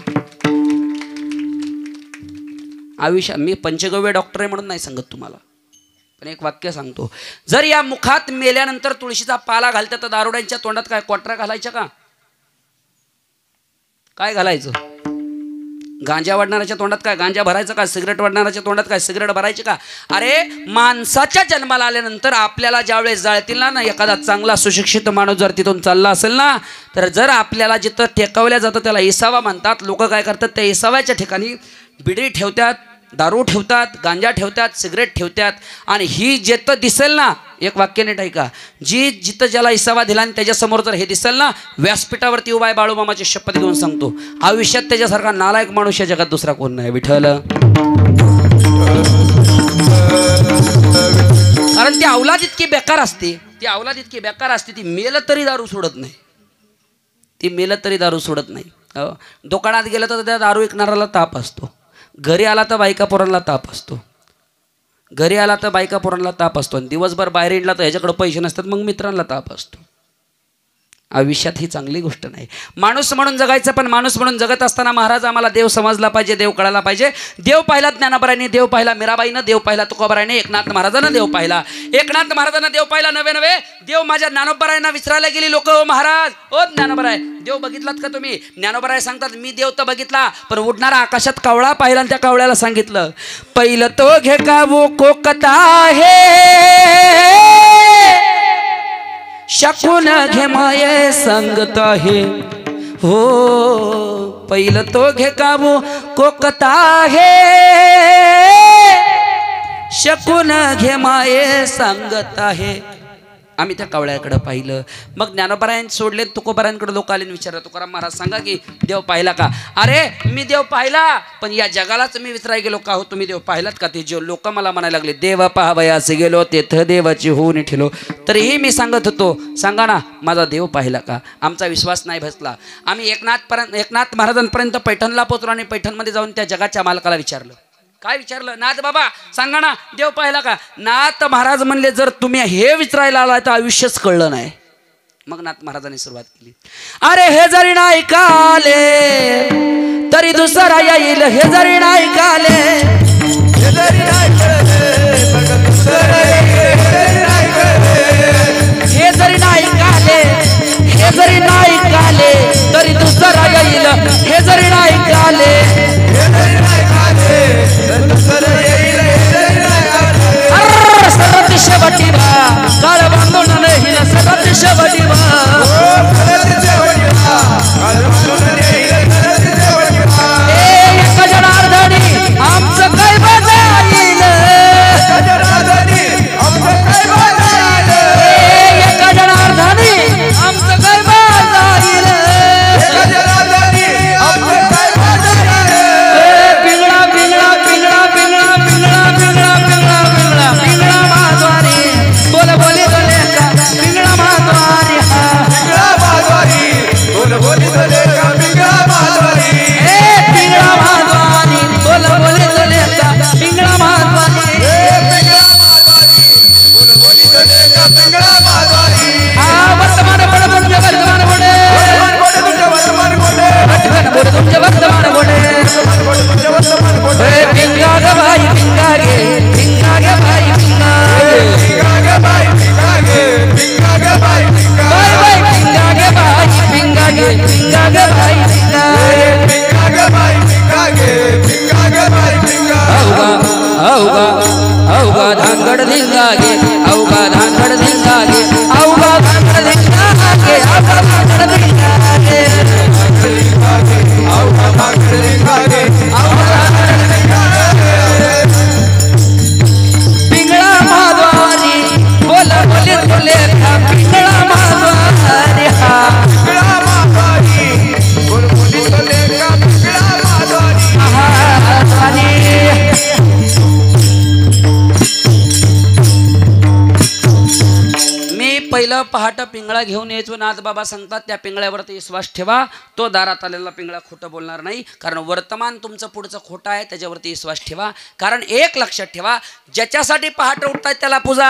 आयुष्यात मी पंचगव्य डॉक्टर आहे म्हणून नाही सांगत तुम्हाला, पण एक वाक्य सांगतो, जर या मुखात मेल्यानंतर तुळशीचा पाला घालतात तर दारुड्यांच्या तोंडात काय कोटरा घालायच्या का? काय घालायचं? गांजा वाढणाऱ्याच्या तोंडात काय गांजा भरायचं का? सिगरेट वाढणाऱ्याच्या तोंडात काय सिगरेट भरायची का? अरे माणसाच्या जन्माला आल्यानंतर आपल्याला ज्यावेळेस जाळतील ना, एखादा चांगला सुशिक्षित माणूस जर तिथून चालला असेल ना, तर जर आपल्याला जिथं टेकवल्या जातं त्याला इसावा म्हणतात. लोक काय करतात, त्या इसाव्याच्या ठिकाणी बिडी ठेवतात, दारू ठेवतात, गांजा ठेवतात, सिगरेट ठेवतात. आणि ही जिथं दिसेल ना, एक वाक्य नीट ऐका, जिथं ज्याला इसावा दिला आणि त्याच्यासमोर जर हे दिसेल ना, व्यासपीठावरती उभा आहे, बाळूमामाची शपथ घेऊन सांगतो, आयुष्यात त्याच्यासारखा नालायक माणूस या जगात दुसरा कोण नाही. विठ्ठल. कारण ती औलाद इतकी बेकार असते, ती औलाद इतकी बेकार असते, ती मेलं तरी दारू सोडत नाही, ती मेलं तरी दारू सोडत नाही. दुकानात गेलं तर त्या दारू विकणाऱ्याला ताप असतो, घरी आला तर बायका पोरांना ताप असतो, घरी आला तर बायका पोरांना ताप असतो, आणि दिवसभर बाहेर येणला तर ह्याच्याकडे पैसे नसतात मग मित्रांना ताप असतो. आयुष्यात ही चांगली गोष्ट नाही. माणूस म्हणून जगायचं, पण माणूस म्हणून जगत असताना महाराज आम्हाला देव समजला पाहिजे, देव कळायला पाहिजे. देव पाहिला ज्ञानाबाईने, देव पाहिला मीराबाईनं, देव पाहिला तुकोबारायने, एकनाथ महाराजांना देव पाहिला. एकनाथ महाराजांना देव पाहिला नवे नवे. देव माझ्या ज्ञानोबारायांना विसरायला गेली लोक. ओ महाराज, ओ ज्ञानोबाराय, देव बघितलात का तुम्ही? ज्ञानोबाराय सांगतात मी देव तर बघितला, पण उडणारा आकाशात कावळा पाहिला आणि त्या कावळ्याला सांगितलं पहिलं तो घे का वो कोकता आहे, शकून घे माये संगत आहे. हो पहिलं तो घे काबू कोकता आहे, शकून घे माये सांगत आहे. आम्ही त्या कावळ्याकडे पाहिलं. मग ज्ञानोबारायण सोडले, तुकोबारायांकडे लोक आले विचारलं तुकाराम महाराज सांगा की देव पाहिला का? अरे मी देव पाहिला, पण या जगालाच मी विसराय गेलो. का हो तुम्ही देव पाहिलात का? ते जे लोक मला म्हणायला लागले देव पाहावयास गेलो तेथ देवाची होऊन ठेलो. तरीही मी सांगत होतो सांगा ना माझा देव पाहिला का? आमचा विश्वास नाही बसला. आम्ही एकनाथ महाराजांपर्यंत पैठणला पोहोचलो आणि पैठणमध्ये जाऊन त्या जगाच्या मालकाला विचारलं. काय विचारलं? नाथ बाबा सांगा ना देव पाहिला का? नाथ महाराज म्हणले जर तुम्ही हे विचारायला आला तर आयुष्यच कळलं नाही. मग नाथ महाराजांनी सुरुवात केली. अरे हे जरी नाही काले तरी दुसरा येईल, हे जरी नाही काले, हे जरी नाही काले, हे जरी नाही काले तरी दुसरा येईल, हे जरी नाही काले, सरत शेवटीवा काळ बांधून नाही सरत शेवटीवा, एका जनार्दनी आमचं काय बजाईल, एका जनार्दनी आमचं काय बजाईल, पिंगळा पिंगळा पिंगळा पिंगळा पिंगळा पिंगळा पिंगळा पिंगळा पिंगळा माधवारी बोल बोली बोले का पिंगळा माधवारी, पिंगळा माधवारी बोल बोली बोले का पिंगळा माधवारी, पिंगळा माधवारी बोल बोली बोले का पिंगळा माधवारी, पिंगळा माधवारी बोल बोली बोले का पिंगळा माधवारी. वर्तमान बोले तुमचे वर्तमान बोले, तुमचे वर्तमान बोले, पिंगा गे भाई पिंगा गे, पिंगा गे भाई पिंगा गे, पिंगा गे भाई पिंगा गे, पिंगा गे भाई पिंगा गे, पिंगा गे भाई पिंगा गे, पिंगा गे भाई पिंगा गे, पिंगा गे भाई पिंगा गे, पिंगा गे भाई पिंगा. औगा औगा धांगड धिंगा गे, औगा धांगड धिंगा गे, औगा धांगड धिंगा गे, औगा धांगड धिंगा गे, औगा धांगड धिंगा गे, औगा धांगड धिंगा गे. पिंगळा माधवारी बोल बोले बोले का पिंगळा माधवारी, हा पिंगळा माधवारी बोल बोले बोले का पिंगळा माधवारी, मी पहिलं पहाट पिंगळा घेऊन यायचो. नाथ बाबा सांगतात त्या पिंगळ्यावरती विश्वास ठेवा, तो दारात आलेला पिंगळा खोटं बोलणार नाही. कारण वर्तमान तुमचं पुढचं खोटं आहे, त्याच्यावरती विश्वास ठेवा. कारण एक लक्षात ठेवा, ज्याच्यासाठी पहाट उठतायत त्याला पूजा,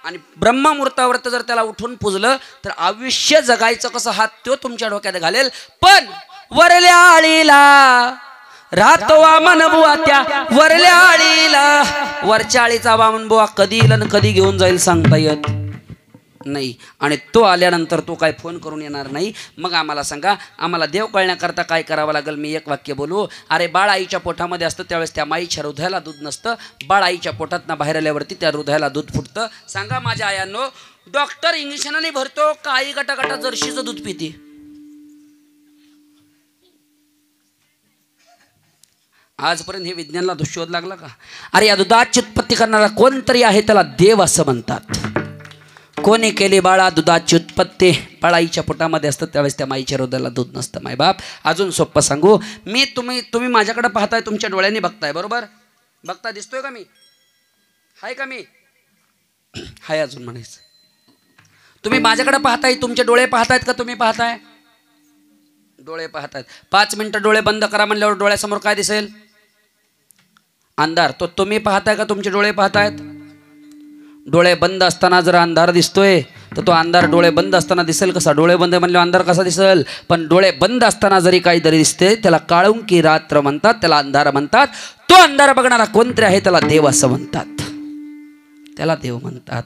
आणि ब्रह्ममुहूर्तावरत जर त्याला उठून पूजलं तर आयुष्य जगायचं कसं हा तो तुमच्या डोक्यात घालेल. पण वरल्या आळीला राहतो वामन बुवा, त्या वरल्या आळीला वरच्या आळीचा वामन बुवा कधी येईल आणि कधी घेऊन जाईल सांगता येत नाही. आणि तो आल्यानंतर तो काय फोन करून येणार नाही. मग आम्हाला सांगा, आम्हाला देव कळण्याकरता काय करावं लागेल? मी एक वाक्य बोलू. अरे बाळ आईच्या पोटामध्ये असतं त्यावेळेस त्या माईच्या हृदयाला दूध नसतं, बाळ आईच्या पोटातनं बाहेर आल्यावरती त्या हृदयाला दूध फुटतं. सांगा माझ्या आयांनो, डॉक्टर इंजेक्शनाने भरतो का आई गटागटा जर्शीचं दूध पिते? आजपर्यंत हे विज्ञानला दुःशोध लागला का? अरे या दुधाची उत्पत्ती करणारा कोणतरी आहे, त्याला देव असं म्हणतात. कोणी केली बाळा दुधाची उत्पत्ती? बाळाईच्या पोटामध्ये असतं त्यावेळेस त्या माईच्या हृदयाला दूध नसतं. मायबाप, अजून सोपं सांगू मी, तुम्ही माझ्याकडे पाहताय, तुमच्या डोळ्यांनी बघताय, बरोबर? बघता दिसतोय का मी? हाय का मी? हाय अजून म्हणायचं. तुम्ही माझ्याकडे पाहताय, तुमचे डोळे पाहतायत का? तुम्ही पाहताय? डोळे पाहतात. 5 मिनिटं डोळे बंद करा म्हणल्यावर डोळ्यासमोर काय दिसेल? अंधार. तो तुम्ही पाहताय का तुमचे डोळे पाहतायत? डोळे बंद असताना जर अंधार दिसतोय तर तो अंधार डोळे बंद असताना दिसेल कसा? डोळे बंद म्हणल्यावर अंधार कसा दिसेल? पण डोळे बंद असताना जरी काहीतरी दिसते त्याला काळुंकी रात्र म्हणतात, त्याला अंधार म्हणतात. तो अंधार बघणारा कोणतरी आहे त्याला देव असं म्हणतात, त्याला देव म्हणतात.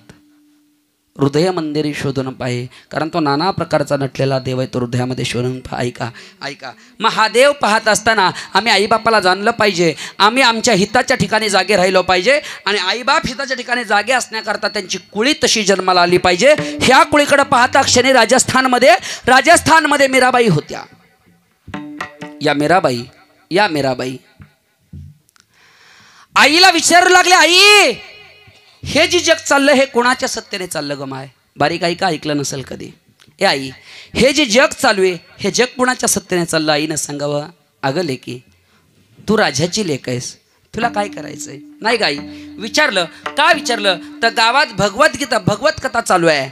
हृदय मंदिरी शोधून पाहे, कारण तो नाना प्रकारचा नटलेला देव आहे, तो हृदयामध्ये शोधून पहा. ऐका ऐका, मग हा देव पाहत असताना आम्ही आईबापाला जाणलं पाहिजे, आम्ही आमच्या हिताच्या ठिकाणी जागे राहिलो पाहिजे. आणि आईबाप हिताच्या ठिकाणी जागे असण्याकरता त्यांची कुळी तशी जन्माला आली पाहिजे. ह्या कुळीकडे पाहता क्षणी राजस्थानमध्ये मीराबाई होत्या. या मीराबाई आईला विचारू लागले, आई हे जे जग चाललं हे कोणाच्या सत्तेने चाललं ग माय? बारीक आई का ऐकलं नसेल कधी. ए आई, हे जे जग चालू आहे हे जग कोणाच्या सत्तेने चाललं? आईनं सांगावं, अगं लेकी तू राजाची लेक आहेस, तुला काय करायचंय? नाही गाई विचारलं. का विचारलं तर गावात भगवत कथा चालू आहे,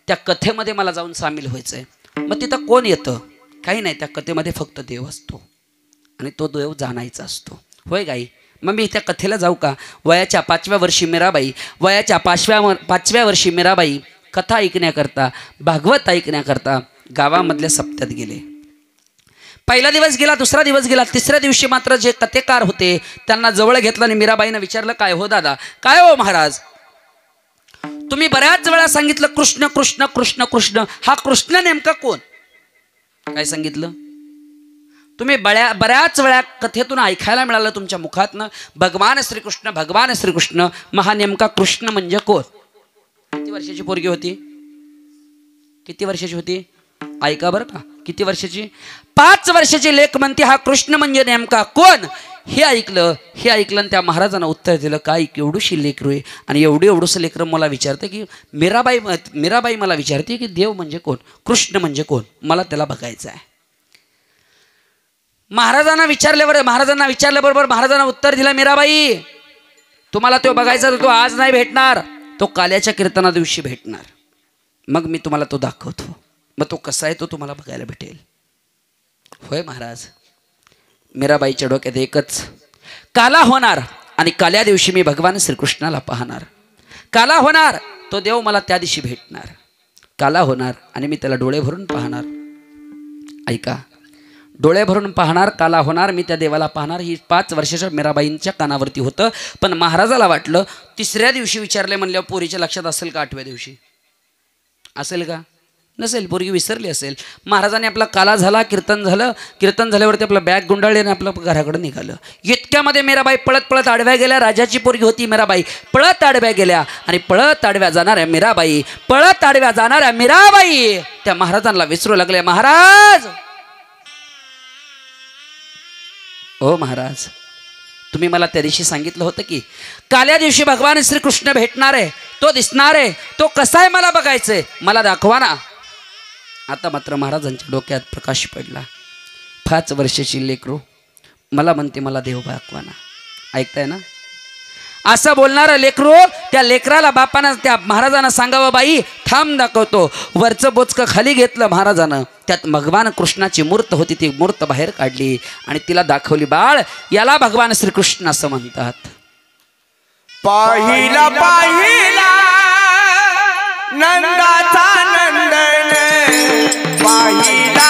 त्या कथेमध्ये मला जाऊन सामील व्हायचंय. मग तिथं कोण येतं? काही नाही, त्या कथेमध्ये फक्त देव असतो आणि तो देव जाणायचा असतो. होय गाई, मग मी त्या कथेला जाऊ का? वयाच्या 5व्या वर्षी मीराबाई कथा ऐकण्याकरता, भागवत ऐकण्याकरता गावामधल्या सप्त्यात गेले. पहिला दिवस गेला, दुसरा दिवस गेला, तिसऱ्या दिवशी मात्र जे कथेकार होते त्यांना जवळ घेतलं आणि मीराबाईनं विचारलं, काय हो दादा, काय हो महाराज, तुम्ही बऱ्याच वेळा सांगितलं कृष्ण कृष्ण कृष्ण कृष्ण, हा कृष्ण नेमका कोण? काय सांगितलं तुम्ही? बऱ्याच वेळा कथेतून ऐकायला मिळालं तुमच्या मुखातनं भगवान श्रीकृष्ण. मग हा नेमका कृष्ण म्हणजे कोण? किती वर्षाची पोरगी होती? किती वर्षाची होती? ऐका बरं का, किती वर्षाची? 5 वर्षाची लेक म्हणते हा कृष्ण म्हणजे नेमका कोण? हे ऐकलं आणि त्या महाराजांना उत्तर दिलं, काय केवढूशी लेकरू आहे आणि एवढंसं लेकरं मला विचारते की मीराबाई मला विचारते की देव म्हणजे कोण, कृष्ण म्हणजे कोण, मला त्याला बघायचं आहे. महाराजांना विचारल्याबरोबर महाराजांना उत्तर दिलं, मीराबाई तुम्हाला तो बघायचा तर तो आज नाही भेटणार, तो काल्याच्या कीर्तना दिवशी भेटणार. मग मी तुम्हाला तो दाखवतो, मग तो कसा आहे तो तुम्हाला बघायला भेटेल. होय महाराज. मीराबाईच्या डोक्यात एकच, काला होणार आणि काल्या दिवशी मी भगवान श्रीकृष्णाला पाहणार. काला होणार, तो देव मला त्या दिवशी भेटणार. काला होणार आणि मी त्याला डोळे भरून पाहणार. ऐका, डोळे भरून पाहणार, काला होणार, मी त्या देवाला पाहणार. ही 5 वर्षाच्या मीराबाईंच्या कानावरती होतं. पण महाराजाला वाटलं 3ऱ्या दिवशी विचारले म्हणल्यावर पोरीच्या लक्षात असेल का? 8व्या दिवशी असेल का? नसेल, पोरगी विसरली असेल. महाराजांनी आपला काला झाला, कीर्तन झाल्यावरती आपला बॅग गुंडाळली आणि आपलं घराकडे निघालं. इतक्यामध्ये मीराबाई पळत आडव्या गेल्या. राजाची पोरगी होती मीराबाई. पळत आडव्या गेल्या आणि पळत आडव्या जाणाऱ्या मीराबाई त्या महाराजांना विसरू लागल्या. महाराज, ओ महाराज, तुम्ही मला त्या दिवशी सांगितलं होतं की काल्या दिवशी भगवान श्रीकृष्ण भेटणार आहे, तो दिसणार आहे, तो कसा आहे मला बघायचंय, मला दाखवा ना. आता मात्र महाराजांच्या डोक्यात प्रकाश पडला. 5 वर्षाची लेकरू मला म्हणते मला देव दाखवा ना. ऐकताय ना? असं बोलणारं लेकरू, त्या लेकराला बापानं त्या महाराजांना सांगावं, बाई थांब दाखवतो. वरचं बोचकं खाली घेतलं महाराजानं, त्यात भगवान कृष्णाची मूर्त होती, ती मूर्त बाहेर काढली आणि तिला दाखवली. बाळ, याला भगवान श्रीकृष्ण असं म्हणतात. पाहिला नंदाचा नंदन, पाहिला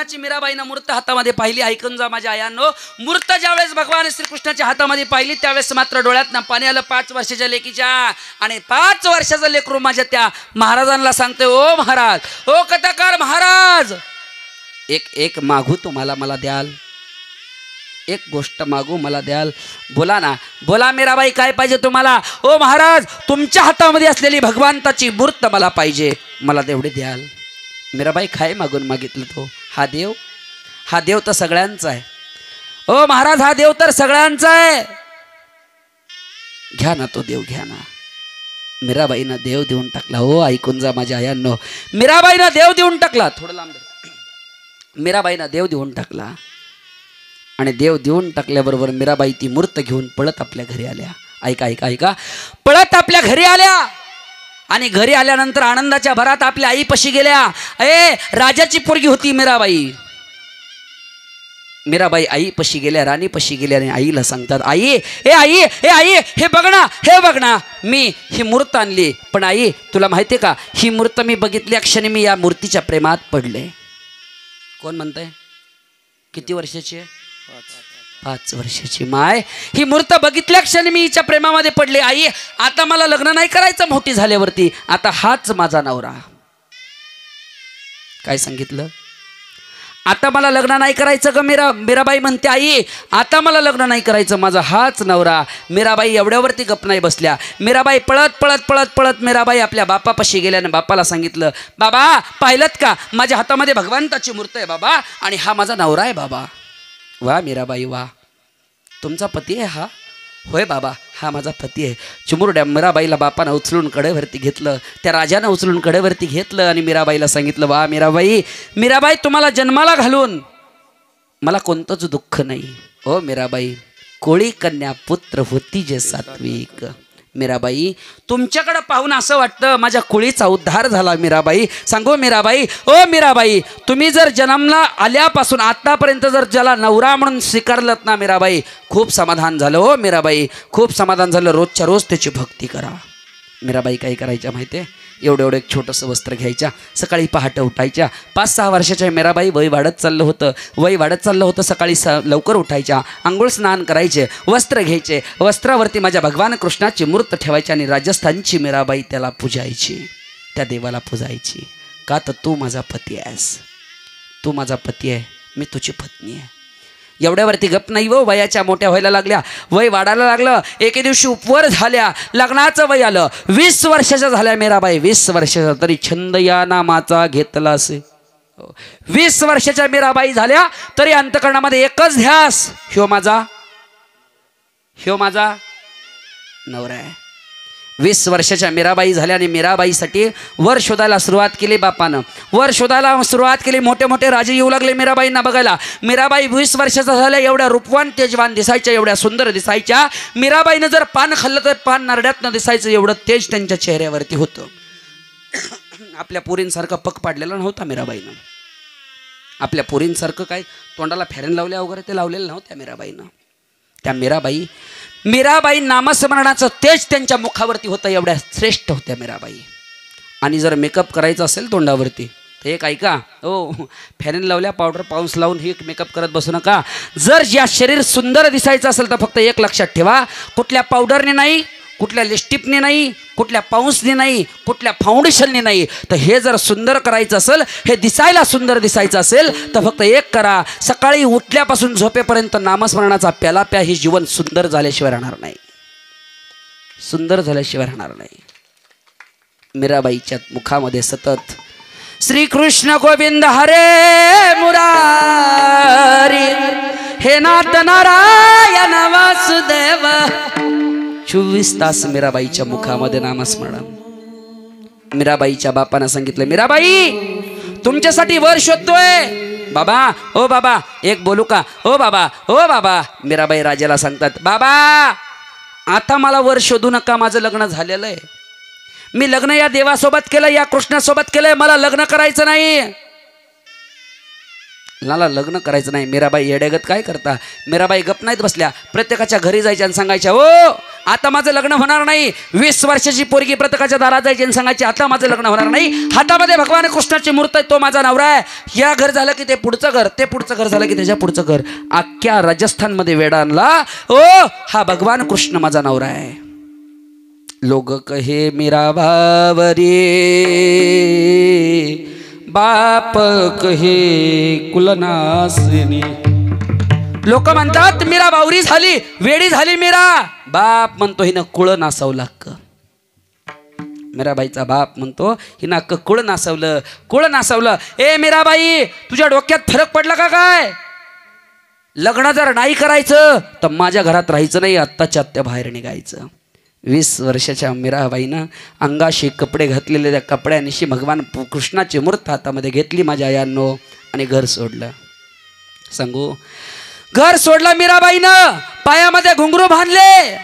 कृष्णाची मीराबाईनं मूर्त हातामध्ये पाहिली. ऐकून जा माझ्या आयांनो, मूर्त ज्यावेळेस भगवान श्रीकृष्णाच्या हातामध्ये पाहिली त्यावेळेस मात्र डोळ्यात पाणी आलं 5 वर्षाच्या लेकीच्या. आणि 5 वर्षाचा लेकरू माझ्या त्या महाराजांना सांगतोय, ओ महाराज, ओ कथाकार महाराज, एक मागू तुम्हाला, मला द्याल, एक गोष्ट मागू, मला द्याल. बोला ना, बोला मीराबाई, काय पाहिजे तुम्हाला? ओ महाराज, तुमच्या हातामध्ये असलेली भगवंताची मूर्त मला पाहिजे, मला तेवढे द्याल. मीराबाई काय मागून मागितलं तो? हा देव तर सगळ्यांचा आहे. ओ महाराज, हा देव तर सगळ्यांचा आहे, घ्या ना तो देव, घ्या ना. मीराबाईनं देव देऊन टाकला. हो ऐकून जा माझ्या आयांनो, मीराबाईनं देव देऊन टाकला. थोडं लांब, मीराबाईनं देव देऊन टाकला. आणि देव देऊन टाकल्याबरोबर मीराबाई ती मूर्त घेऊन पळत आपल्या घरी आल्या. ऐका ऐका ऐका, पळत आपल्या घरी आल्या. आणि घरी आल्यानंतर आनंदाच्या भरात आपल्या आईपाशी गेल्या. राजाची पोरगी होती मीराबाई. मीराबाई आईपाशी गेल्या, राणीपाशी गेल्या आणि आईला सांगतात, आई, हे बघ ना, मी ही मूर्त आणली. पण आई, तुला माहितीये का, ही मूर्त मी बघितल्या क्षणी मी या मूर्तीच्या प्रेमात पडले. कोण म्हणतंय? किती वर्षाची आहे? 5 वर्षाची. माय, ही मूर्त बघितल्या क्षणी मी हिच्या प्रेमामध्ये पडले. आई, आता मला लग्न नाही करायचं मोठी झाल्यावरती, आता हाच माझा नवरा. काय सांगितलं? आता मला लग्न नाही करायचं ग. मीराबाई म्हणते, आई, आता मला लग्न नाही करायचं, माझा हाच नवरा. मीराबाई एवढ्यावरती गप नाही बसल्या. मीराबाई पळत मीराबाई आपल्या बापापाशी गेल्या आणि बापाला सांगितलं, बाबा, पाहिलत का, माझ्या हातामध्ये भगवंताची मूर्त आहे बाबा, आणि हा माझा नवरा आहे बाबा. वा मीराबाई, वा, तुमचा पती आहे हा? होय बाबा, हा माझा पती आहे. चिमुरड्या मीराबाईला बापानं उचलून कडेवरती घेतलं, त्या राजानं उचलून कडेवरती घेतलं आणि मीराबाईला सांगितलं, वा मीराबाई, तुम्हाला जन्माला घालून मला कोणतंच दुःख नाही. ओ मीराबाई, कोळी कन्या पुत्र होती जे सात्विक. मीराबाई, तुमच्याकडे पाहून असं वाटतं माझ्या कुळीचा उद्धार झाला. मीराबाई, सांगू मीराबाई, ओ मीराबाई, तुम्ही जर जन्मला आल्यापासून आतापर्यंत जर ज्याला नवरा म्हणून स्वीकारलं ना मीराबाई, खूप समाधान झालं. हो मीराबाई, खूप समाधान झालं. रोजच्या रोज त्याची भक्ती करा. मीराबाई काय करायच्या माहिती आहे? एवढं एक छोटंसं वस्त्र घ्यायच्या, सकाळी पहाटे उठायच्या. 5-6 वर्षाच्या मीराबाई, वय वाढत चाललं होतं. सकाळी लवकर उठायच्या, आंघोळ स्नान करायचे, वस्त्र घ्यायचे, वस्त्रावरती माझ्या भगवान कृष्णाची मूर्त ठेवायची आणि राजस्थानची मीराबाई त्याला पूजायची, त्या देवाला पूजायची. का तर तू माझा पती आहेस, तू माझा पती आहे, मी तुझी पत्नी आहे. एवढ्यावरती गप नाही हो, वयाच्या मोठ्या व्हायला लागल्या, वय वाढायला लागलं. एके दिवशी उपवर झाल्या, लग्नाचं वय आलं. 20 वर्षाच्या झाल्या मीराबाई, 20 वर्षाच्या, तरी छंद या नामाचा घेतला असे. 20 वर्षाच्या मीराबाई झाल्या तरी अंतकरणामध्ये एकच ध्यास, ह्यो माझा नवरा आहे. 20 वर्षाच्या मीराबाई झाल्या आणि मीराबाईसाठी वर शोधायला सुरुवात केली. बापानं वर शोधायला सुरुवात केली. मोठे मोठे राजे येऊ लागले मीराबाईंना बघायला. मीराबाई 20 वर्षाच्या झाल्या, एवढ्या रूपवान तेजवान दिसायच्या, एवढ्या सुंदर दिसायच्या. मीराबाईनं जर पान खाल्लं तर पान नरड्यातनं दिसायचं, एवढं तेज त्यांच्या चेहऱ्यावरती होतं. आपल्या पोरींसारखं पक पाडलेला नव्हता मीराबाईनं. आपल्या पोरींसारखं काय तोंडाला फेरन लावल्या वगैरे ते लावलेलं नव्हत्या मीराबाईनं. त्या मीराबाई नामस्मरणाचं तेज त्यांच्या मुखावरती होतं, एवढ्या श्रेष्ठ होत्या मीराबाई. आणि जर मेकअप करायचा असेल तोंडावरती तर एक ऐका, हो, फॅन लावल्या, पावडर पाऊस लावून ही मेकअप करत बसू नका. जर या शरीर सुंदर दिसायचं असेल तर फक्त एक लक्षात ठेवा, कुठल्या पावडरने नाही, कुठल्या लिपस्टिकने नाही, कुठल्या पाऊसने नाही, कुठल्या फाउंडेशनने नाही, तर हे जर सुंदर करायचं असेल, हे दिसायला सुंदर दिसायचं असेल तर फक्त एक करा, सकाळी उठल्यापासून झोपेपर्यंत नामस्मरणाचा प्याला प्या. हे जीवन सुंदर झाल्याशिवाय राहणार नाही, सुंदर झाल्याशिवाय राहणार नाही. मीराबाईच्या मुखामध्ये सतत श्रीकृष्ण गोविंद हरे मुरारी, हे नाथ नारायण वासुदेव. 24 तास मीराबाईच्या मुखामध्ये नामस्मरण. मीराबाईच्या बापानं सांगितलं, मीराबाई, तुमच्यासाठी वर शोधतोय. बाबा, ओ बाबा, एक बोलू का? ओ बाबा. मीराबाई राजाला सांगतात, बाबा, आता मला वर शोधू नका, माझं लग्न झालेलं आहे. मी लग्न या देवासोबत केलं, या कृष्णासोबत केलंय, मला लग्न करायचं नाही. मला लग्न करायचं नाही. मीराबाई येड्यागत काय करता? मीराबाई गप नाहीत बसल्या, प्रत्येकाच्या घरी जायच्या आणि सांगायच्या, ओ आता माझं लग्न होणार नाही. 20 वर्षाची पोरगी प्रत्येकाच्या दारात जायची आणि सांगायची, आता माझं लग्न होणार नाही. हातामध्ये भगवान कृष्णाची मूर्त आहे, तो माझा नवरा आहे. या घर झालं की ते पुढचं घर, ते पुढचं घर झालं की त्याच्या पुढचं घर. अख्ख्या राजस्थानमध्ये वेडा आणला. ओ हा भगवान कृष्ण माझा नवरा आहे. लोग कहे मीरा बावरी, बाप कहे कुलनासिनी. लोक म्हणतात मीरा बावरी झाली, वेडी झाली मीरा. बाप म्हणतो हिनं कुळ नासवलं. मीराबाईचा बाप म्हणतो हिनं अक्क कुळ नासवलं, कुळ नासवलं. ए मीराबाई, तुझ्या डोक्यात फरक पडला का काय? लग्न जर नाही करायचं तर माझ्या घरात राहायचं नाही, आत्ताच्या आत्ता बाहेर निघायचं. 20 वर्षाच्या मीराबाईनं अंगाशी कपडे घातलेले, त्या कपड्यानिशी भगवान कृष्णाची मूर्त हातामध्ये घेतली माझ्या आयांनो आणि घर सोडलं. सांगू, घर सोडलं मीराबाईनं. पायामध्ये घुंगरू बांधले,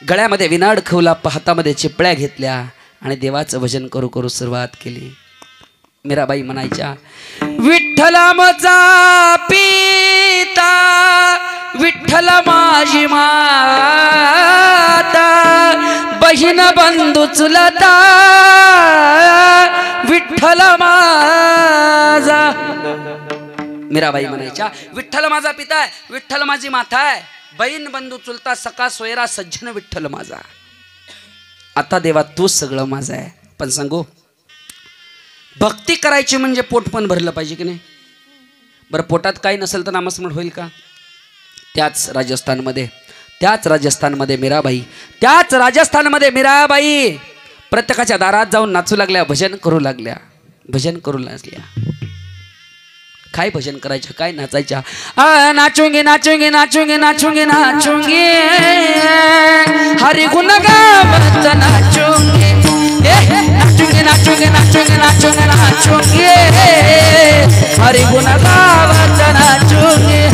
गळ्यामध्ये विनाड खवला, हातामध्ये चिपळ्या घेतल्या आणि देवाचं भजन करू करू सुरुवात केली. मीराबाई म्हणायच्या, विठ्ठला माझा पिता, विठ्ठल माझी माता, बहीण बंधू चुलता, विठ्ठल माझा. मीराबाई म्हणायच्या, विठ्ठल माझा पिता आहे, विठ्ठल माझी माता आहे, बहीण बंधू चुलता, सखा सोयरा सज्जन विठ्ठल माझा. आता देवा तूच सगळं माझं आहे. पण सांगू, भक्ती करायची म्हणजे पोट पण भरलं पाहिजे की नाही? बरं, पोटात काही नसेल तर नामस्मरण होईल का? त्याच राजस्थानमध्ये मीराबाई प्रत्येकाच्या दारात जाऊन नाचू लागल्या, भजन करू लागल्या. काय भजन करायचं, काय नाचायच्या? नाचूंगी नाचूंगी नाचूंगी नाचूंगी नाचूंगी, हरि गुण गावत नाचूंगी, नाचूंगी नाचूंगी नाचूंगी नाचूंगी नाचूंगी, हरि गुण गावत नाचूंगी.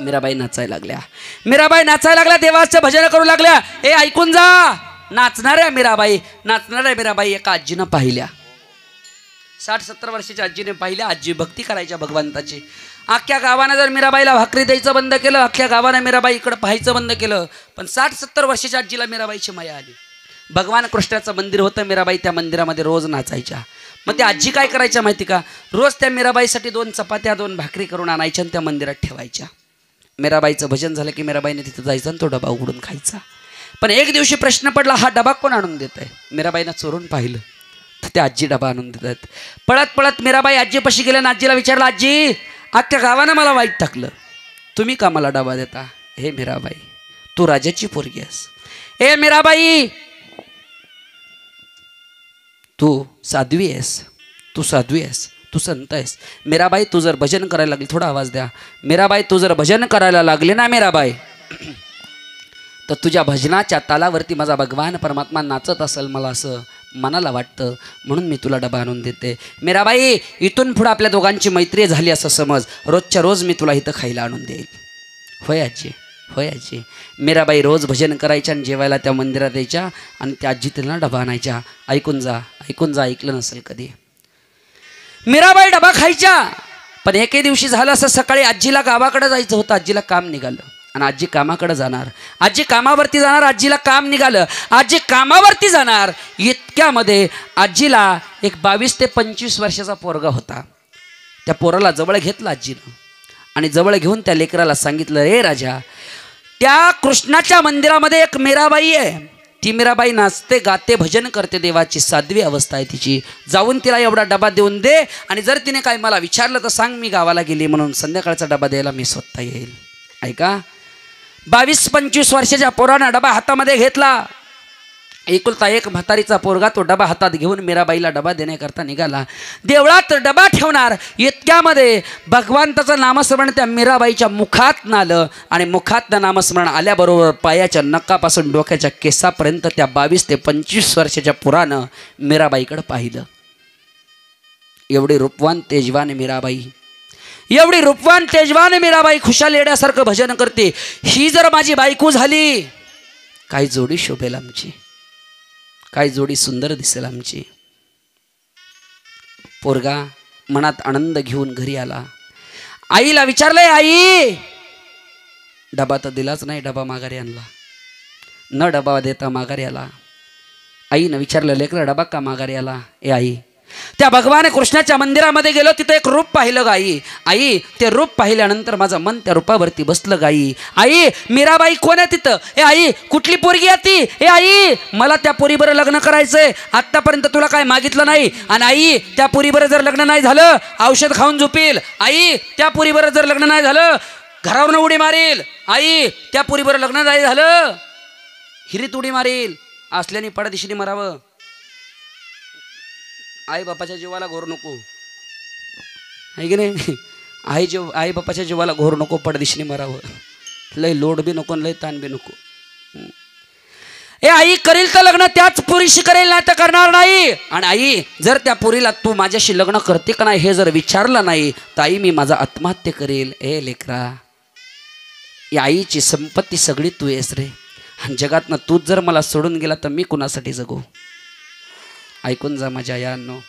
मीराबाई नाचायला लागल्या, देवाचं भजन करू लागल्या. हे ऐकून जा, नाचणाऱ्या मीराबाई एका आजीनं पाहिल्या. 60-70 वर्षाच्या आजीने पाहिल्या. आजी भक्ती करायच्या भगवंताची. अख्ख्या गावानं जर मीराबाईला भाकरी द्यायचं बंद केलं, अख्ख्या गावानं मीराबाई इकडं पाहायचं बंद केलं, पण 60-70 वर्षाच्या आजीला मीराबाईची माया आली. भगवान कृष्णाचं मंदिर होतं, मीराबाई त्या मंदिरामध्ये रोज नाचायच्या. मग त्या आजी काय करायच्या माहिती का? रोज त्या मीराबाईसाठी 2 चपात्या 2 भाकरी करून आणायच्या आणि त्या मंदिरात ठेवायच्या. मीराबाईचं भजन झालं की मीराबाईने तिथं जायचं आणि तो डबा उघडून खायचा. पण एक दिवशी प्रश्न पडला, हा डबा कोण आणून देत आहे? मीराबाईनं चोरून पाहिलं तर त्या आजी डबा आणून देत आहेत. पळत पळत मीराबाई आजीपाशी गेल्या आणि आजीला विचारलं, आजी अख्ख्या गावानं मला वाईट टाकलं, तुम्ही का मला डबा देता? हे मीराबाई, तू राजाची पोरगी आहेस. ए मीराबाई, तू साध्वी आहेस, तू संत आहेस. मीराबाई, तू जर भजन करायला लागली, थोडा आवाज द्या. मीराबाई, तू जर भजन करायला लागली ना मीराबाई, तर तुझ्या भजनाच्या तालावरती माझा भगवान परमात्मा नाचत असेल, मला असं मनाला वाटतं, म्हणून मी तुला डबा आणून देते. मीराबाई, इथून पुढे आपल्या दोघांची मैत्री झाली असं समज, रोजच्या रोज मी तुला इथं खायला आणून देईल. होय आजी, होय आजी. मीराबाई रोज भजन करायच्या आणि जेवायला त्या मंदिरात यायच्या आणि त्या आजी त्यांना डबा आणायच्या. ऐकून जा, ऐकलं नसेल कधी. मीराबाई डबा खायच्या. पण एके दिवशी झालं असं, सकाळी आजीला गावाकडे जायचं होतं, आजीला काम निघालं आणि आजी कामाकडे जाणार. आजी कामावरती जाणार, आजीला काम निघालं, आजी कामावरती जाणार. इतक्यामध्ये आजीला एक 22 ते 25 वर्षाचा पोरगा होता. त्या पोराला जवळ घेतला आजीनं आणि जवळ घेऊन त्या लेकराला सांगितलं, रे राजा, त्या कृष्णाच्या मंदिरामध्ये एक मीराबाई आहे. ती मीराबाई नाचते, गाते, भजन करते, देवाची साध्वी अवस्था आहे तिची. जाऊन तिला एवढा डबा देऊन दे, आणि जर तिने काय मला विचारलं तर सांग मी गावाला गेली म्हणून. संध्याकाळचा डबा द्यायला मी स्वतः येईल. ऐका, 22-25 वर्षाच्या पोरानं डबा हातामध्ये घेतला. एकुलता एक म्हातारीचा पोरगा तो डबा हातात घेऊन मीराबाईला डबा देण्याकरता निघाला. देवळात डबा ठेवणार इतक्यामध्ये भगवंताचं नामस्मरण त्या मीराबाईच्या मुखात आलं, आणि मुखात नामस्मरण आल्याबरोबर पायाच्या नखापासून डोक्याच्या केसापर्यंत त्या 22 ते 25 वर्षाच्या पोरानं मीराबाईकडे पाहिलं. एवढी रूपवान तेजवान मीराबाई, एवढी रूपवान तेजवान मीराबाई खुशाल येड्यासारखं भजन करते. ही जर माझी बायको झाली, काय जोडी शोभेल आमची, काय जोडी सुंदर दिसेल आमची. पोरगा मनात आनंद घेऊन घरी आला. आईला विचारलंय, आई डबा तर दिलाच नाही, डबा माघारी आणला. न डबा देता माघारी आला. आईनं विचारलं, लेकरं डबा का माघारी आला? ए आई, त्या भगवान कृष्णाच्या मंदिरामध्ये गेलो, तिथे एक रूप पाहिलं गाई. आई, ते रूप पाहिल्यानंतर माझं मन त्या रूपावरती बसलं गाई. आई, मीराबाई कोण आहे तिथं? ए आई, कुठली पोरगी आहे ती? ए आई, मला त्या पोरीबरोबर लग्न करायचंय. आत्तापर्यंत तुला काय मागितलं नाही, आणि आई त्या पोरीबरोबर जर लग्न नाही झालं औषध खाऊन झोपील. आई, त्या पोरीबरोबर जर लग्न नाही झालं घरावरून उडी मारील. आई, त्या पोरीबरोबर लग्न नाही झालं हिरीत उडी मारील. असल्याने पडदिशीने मरावं. आई बापाच्या जीवाला घोर नको, आहे की नाही? आई बापाच्या जीवाला घोर नको, पडदिशीने मरावं. लय लोड बी नको, लय ताण बी नको. ए आई, करील तर लग्न त्याच पुरीशी करेल, नाही तर करणार नाही. आणि आई, जर त्या पुरीला तू माझ्याशी लग्न करते का नाही हे जर विचारलं नाही तर आई मी माझा आत्महत्या करेल. ए लेकरा, या आईची संपत्ती सगळी तू आहेस रे, आणि जगातनं तूच जर मला सोडून गेला तर मी कुणासाठी जगू? ऐकून जा माझ्या यांनो.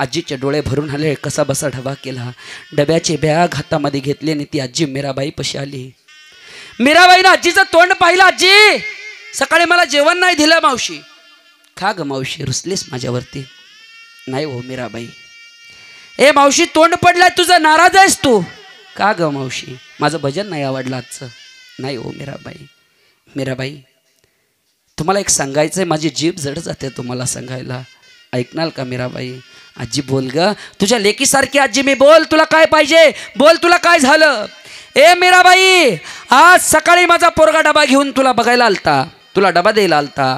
आजीचे डोळे भरून आले. कसा बसा डबा केला. डब्याची बॅग हातामध्ये घेतली आणि ती आजी मीराबाई पशी आली. मीराबाईनं आजीचं तोंड पाहिलं. आजी, सकाळी मला जेवण नाही दिलं मावशी. का ग मावशी, रुसलीस माझ्यावरती? नाही हो मीराबाई. ए मावशी, तोंड पडलाय तुझं, नाराज आहेस तू? का ग मावशी, माझं भजन नाही आवडलं आजचं? नाही हो मीराबाई. मीराबाई, तुम्हाला एक सांगायचंय, माझी जीभ जड जाते तुम्हाला सांगायला. ऐकणार का मीराबाई? आजी बोल ग, तुझ्या लेकीसारखी आजी मी. बोल, तुला काय पाहिजे? बोल, तुला काय झालं? ए मीराबाई, आज सकाळी माझा पोरगा डबा घेऊन तुला बघायला आलता, तुला डबा द्यायला आलता.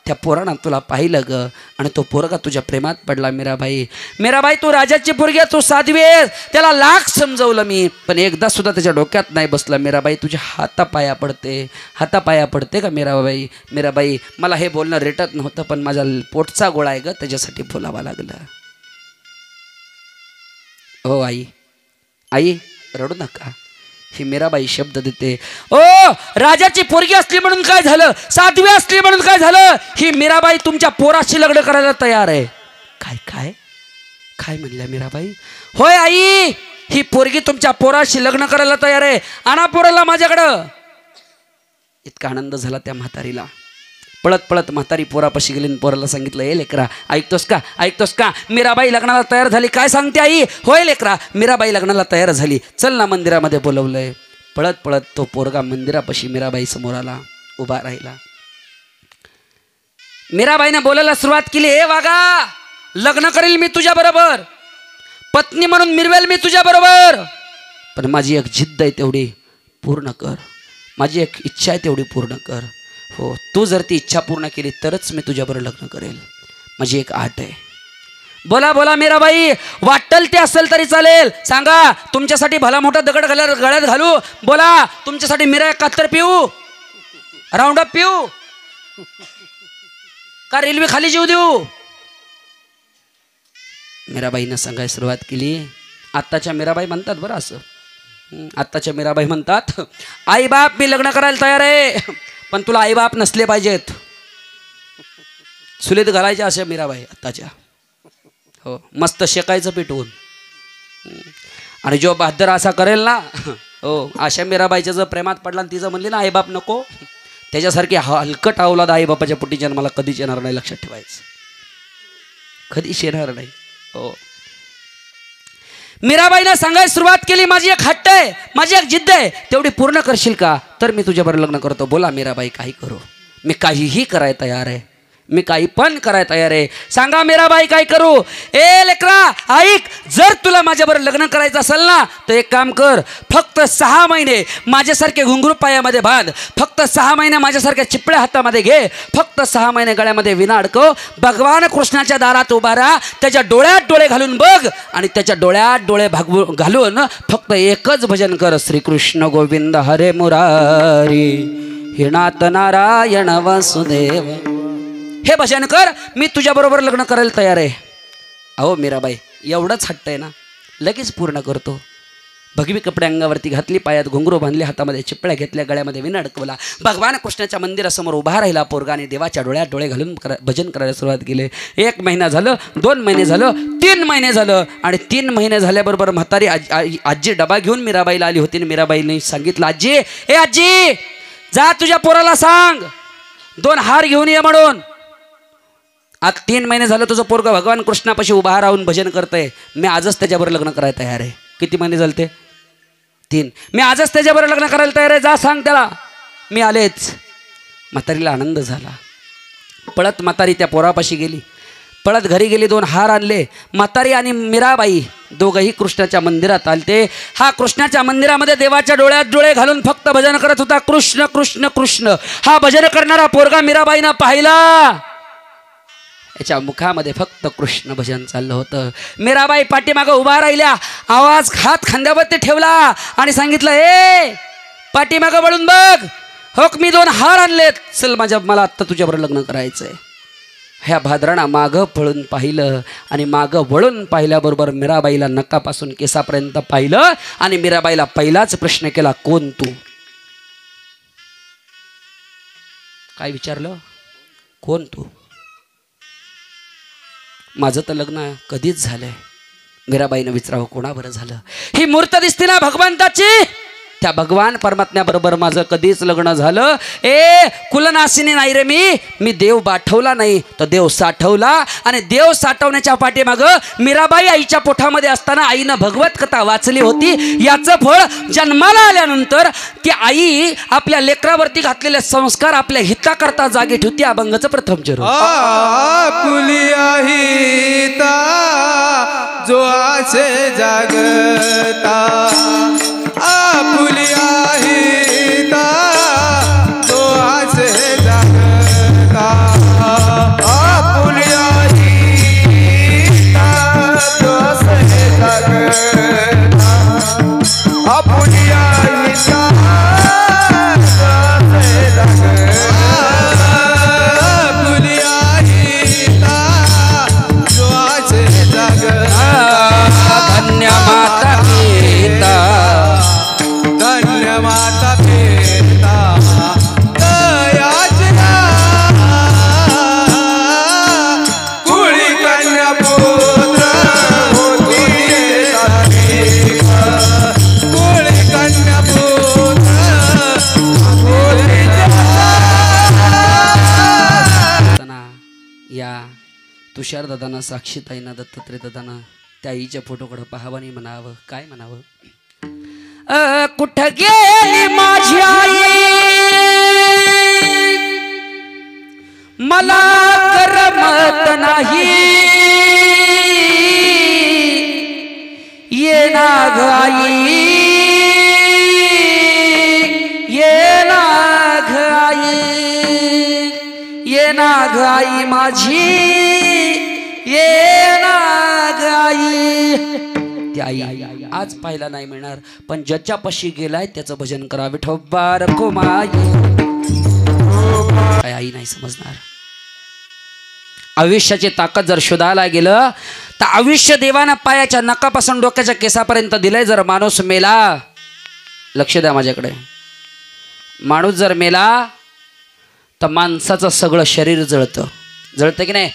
त्या पोरानं तुला पाहिलं ग, आणि तो पोरगा तुझ्या प्रेमात पडला. मीराबाई, मीराबाई, तू राजाची पोरगी आहे, तू साध्वी आहेस. त्याला लाख समजवलं मी, पण एकदा सुद्धा त्याच्या डोक्यात नाही बसलं. मीराबाई, तुझ्या हातापाया पडते, हातापाया पडते का मीराबाई? मीराबाई, मला हे बोलणं रेटत नव्हतं, पण माझा पोटचा गोळा आहे ग, त्याच्यासाठी बोलावं लागलं. हो आई, आई रडू नका. ही मीराबाई शब्द देते. ओ, राजाची पोरगी असली म्हणून काय झालं? साध्वी असली म्हणून काय झालं? ही मीराबाई तुमच्या पोराशी लग्न करायला तयार आहे. काय काय काय म्हणल्या मीराबाई? होय आई, ही पोरगी तुमच्या पोराशी लग्न करायला तयार आहे. आणा पोराला माझ्याकडं. इतका आनंद झाला त्या म्हातारीला. पळत पळत म्हातारी पोरापाशी गेली. पोराला सांगितलं, ए लेकरा, ऐकतोस का? ऐकतोस का? मीराबाई लग्नाला तयार झाली. काय सांगते आई? होय लेकरा, मीराबाई लग्नाला तयार झाली. चल ना, मंदिरामध्ये बोलवलंय. पळत पळत तो पोरगा मंदिरापाशी मीराबाई समोर आला, उभा राहिला. मीराबाईने बोलायला सुरुवात केली. ए वागा, लग्न करेल मी तुझ्या बरोबर, पत्नी म्हणून मिरवेल मी तुझ्या बरोबर, पण माझी एक जिद्द आहे तेवढी पूर्ण कर. माझी एक इच्छा आहे तेवढी पूर्ण कर. हो, तू जर ती इच्छा पूर्ण केली तरच मी तुझ्याबरोबर लग्न करेल. माझी एक आट आहे. बोला बोला मीराबाई, वाटल ते असेल तरी चालेल. सांगा, तुमच्यासाठी भला मोठा दगड गळ्यात घालू? बोला, तुमच्यासाठी मीरा 71 पिऊ, राऊंड अप पिऊ, का रेल्वे खाली जीव देऊ? मीराबाईनं सांगायला सुरुवात केली. आत्ताच्या मीराबाई म्हणतात बरं असं, आत्ताच्या मीराबाई म्हणतात, आई बाप मी लग्न करायला तयार आहे, पण तुला आई बाप नसले पाहिजेत. चुलीत घालायच्या अशा मीराबाई आत्ताच्या. हो, मस्त शेकायचं पिटवून. आणि जो बहादर असा करेल ना, हो, अशा मीराबाईच्या जर प्रेमात पडला आणि तिचं म्हणली ना आई बाप नको, त्याच्यासारखी हलकट अवलाद आई बापाच्या पोटी जन्माला कधीच येणार नाही. लक्षात ठेवायचं, कधीच येणार नाही. हो, मीराबाईनं सांगायला सुरुवात केली, माझी एक हट्ट आहे, माझी एक जिद्द आहे, तेवढी पूर्ण करशील का तर मी तुझ्याबरोबर लग्न करतो. बोला मीराबाई, काही करू, मी काहीही करायला तयार आहे, मी काही पण करायला तयार आहे. सांगा मीराबाई काय करू. ए लेकरा ऐक, जर तुला माझ्याबरोबर लग्न करायचं असेल ना तर एक काम कर, फक्त 6 महिने माझ्यासारखे घुंगरू पायामध्ये बांध, फक्त 6 महिने माझ्यासारख्या चिपळ्या हातामध्ये घे, फक्त 6 महिने गळ्यामध्ये विणा अडकव, भगवान कृष्णाच्या दारात उभा राहा, त्याच्या डोळ्यात डोळे घालून बघ आणि त्याच्या डोळ्यात डोळे घालून फक्त एकच भजन कर, श्रीकृष्ण गोविंद हरे मुरारी हे नाथ नारायण वासुदेव. हे भजन कर, मी तुझ्याबरोबर लग्न करायला तयार आहे. अहो मीराबाई, एवढंच हट्ट आहे ना, लगेच पूर्ण करतो. भगवी कपडे अंगावरती घातली, पायात घुंगरू बांधले, हातामध्ये चिपळ्या घेतल्या, गळ्यामध्ये विणा अडकवला, भगवान कृष्णाच्या मंदिरासमोर उभा राहिला पोरगाने, देवाच्या डोळ्यात डोळे घालून भजन करायला सुरुवात केली. 1 महिना झालं, 2 महिने झालं, 3 महिने झालं आणि 3 महिने झाल्याबरोबर म्हातारी आजी डबा घेऊन मीराबाईला आली होती. मीराबाईने सांगितलं, आजी, ए आजी, जा तुझ्या पोराला सांग 2 हार घेऊन ये म्हणून. आज 3 महिने झालं तुझं पोरगं भगवान कृष्णापाशी उभा राहून भजन करतंय, मी आजच त्याच्याबरोबर लग्न करायला तयार आहे. किती महिने झाले ते? 3. मी आजच त्याच्याबरोबर लग्न करायला तयार आहे, जा सांग त्याला मी आलेच. म्हातारीला आनंद झाला. पळत म्हातारी त्या पोरापाशी गेली, पळत घरी गेली, 2 हार आणले. म्हातारी आणि मीराबाई दोघंही कृष्णाच्या मंदिरात आलते. हा कृष्णाच्या मंदिरामध्ये देवाच्या डोळ्यात डोळे घालून फक्त भजन करत होता, कृष्ण कृष्ण कृष्ण. हा भजन करणारा पोरगा मीराबाईनं पाहिला, याच्या मुखामध्ये फक्त कृष्ण भजन चाललं होतं. मीराबाई पाठीमागं उभा राहिल्या, आवाज हात खांद्यावरती ठेवला आणि सांगितलं, ए पाठीमागं वळून बघ, हो मी 2 हार आणलेत, चल मला आत्ता तुझ्याबरोबर लग्न करायचंय. ह्या भाद्राणा मागं पळून पाहिलं आणि मागं वळून पाहिल्याबरोबर मीराबाईला नकापासून केसापर्यंत पाहिलं आणि मीराबाईला पहिलाच प्रश्न केला, कोण तू? काय विचारलं? कोण तू? माझं तर लग्न कधीच झालंय. मीराबाईनं विचारावं, कोणाबरोबर झालं? ही मूर्त दिसते ना भगवंताची, त्या भगवान परमात्म्याबरोबर माझं कधीच लग्न झालं. ए कुलनाशिनी नाही रे, मी देव बाठवला नाही तर देव साठवला. आणि देव साठवण्याच्या पाठीमागं मीराबाई आईच्या पोटामध्ये असताना आईनं भगवत कथा वाचली होती. याचं फळ जन्माला आल्यानंतर की आई आपल्या लेकरावरती घातलेले संस्कार आपल्या हिताकरता जागी ठेवती. अभंगाचं प्रथम चरण. जो आसे जागता आपुलिया हिता, जो आसे जागता आपुलिया हिता, जो आसे जागता आपुलिया हिता, जो आसे जागता आपुलिया हिता, जो आसे जागता. धन्य माता पिता, धन्य माता पिता, दयाचना कुळी कन्या पुत्र होती, कुळी कन्या पुत्र होती. या तुषार दादांना, साक्षीताईंना, दत्तात्रय दादांना त्या आईच्या फोटोकडे पाहावं आणि म्हणावं, काय म्हणावं? कुठं गेली माझी आई, मला करमत नाही, ये ना ग आई, ये ना ग आई, ये ना ग आई माझी, ये ना ग आई. ती आई आज पाहायला नाही मिळणार, पण ज्याच्यापाशी गेलाय त्याचं भजन करा. विठोबा रखो माई, काय आई नाही समजणार. आयुष्याची ताकद जर शोधायला गेलं तर आयुष्य देवानं पायाच्या नकापासून डोक्याच्या केसापर्यंत दिलंय. जर माणूस मेला, लक्ष द्या माझ्याकडे, माणूस जर मेला तर माणसाचं सगळं शरीर जळतं. जळतं की नाही?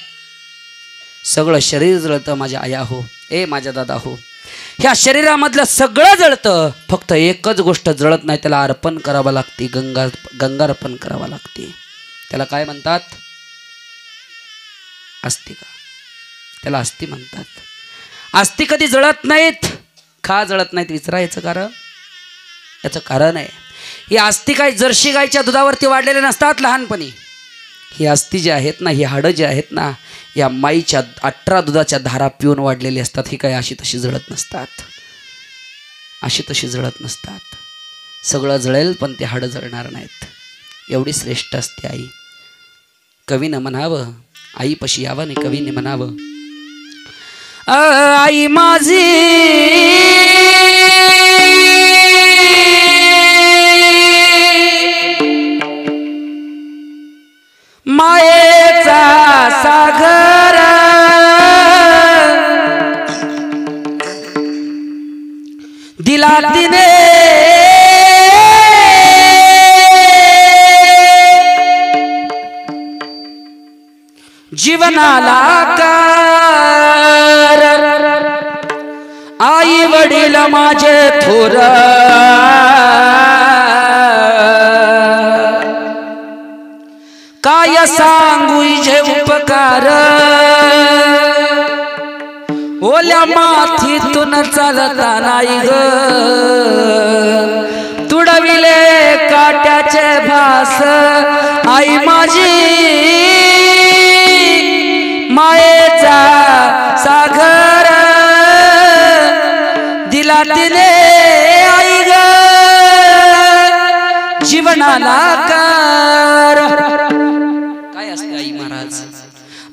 सगळं शरीर जळतं. माझ्या आया हो, ए माझ्या दादा हो, ह्या शरीरामधलं सगळं जळतं, फक्त एकच गोष्ट जळत नाही, त्याला अर्पण करावं लागते, गंगार्पण करावं लागते. त्याला काय म्हणतात? अस्तिका. त्याला अस्थि म्हणतात. अस्थि कधी जळत नाहीत, का जळत नाहीत विचारा याचं कारण. याचं कारण आहे ही अस्थि काय जर्सी गायच्या दुधावरती वाढलेले नसतात लहानपणी. ही अस्थि जी आहेत ना, ही हाडं जी आहेत ना, या माईच्या 18 दुधाच्या धारा पिऊन वाढलेली असतात. ही काय अशी तशी जळत नसतात, अशी तशी जळत नसतात. सगळं जळेल पण ते हाडं जळणार नाहीत. एवढी श्रेष्ठ असते आई. कवीनं म्हणावं, आईपाशी यावं आणि कवीने म्हणावं, आई माझी मायेचा सागर दिला तिने जीवनाला कार. आई वडील माझे थोर काय सांगू जे उपकार. ओल्या मातीतून चालता नाही ग तुडविले काट्याचे भास. आई माझी मायेचा सागर दिला तिने आई ग जीवनाला कार. काय असते आई महाराज.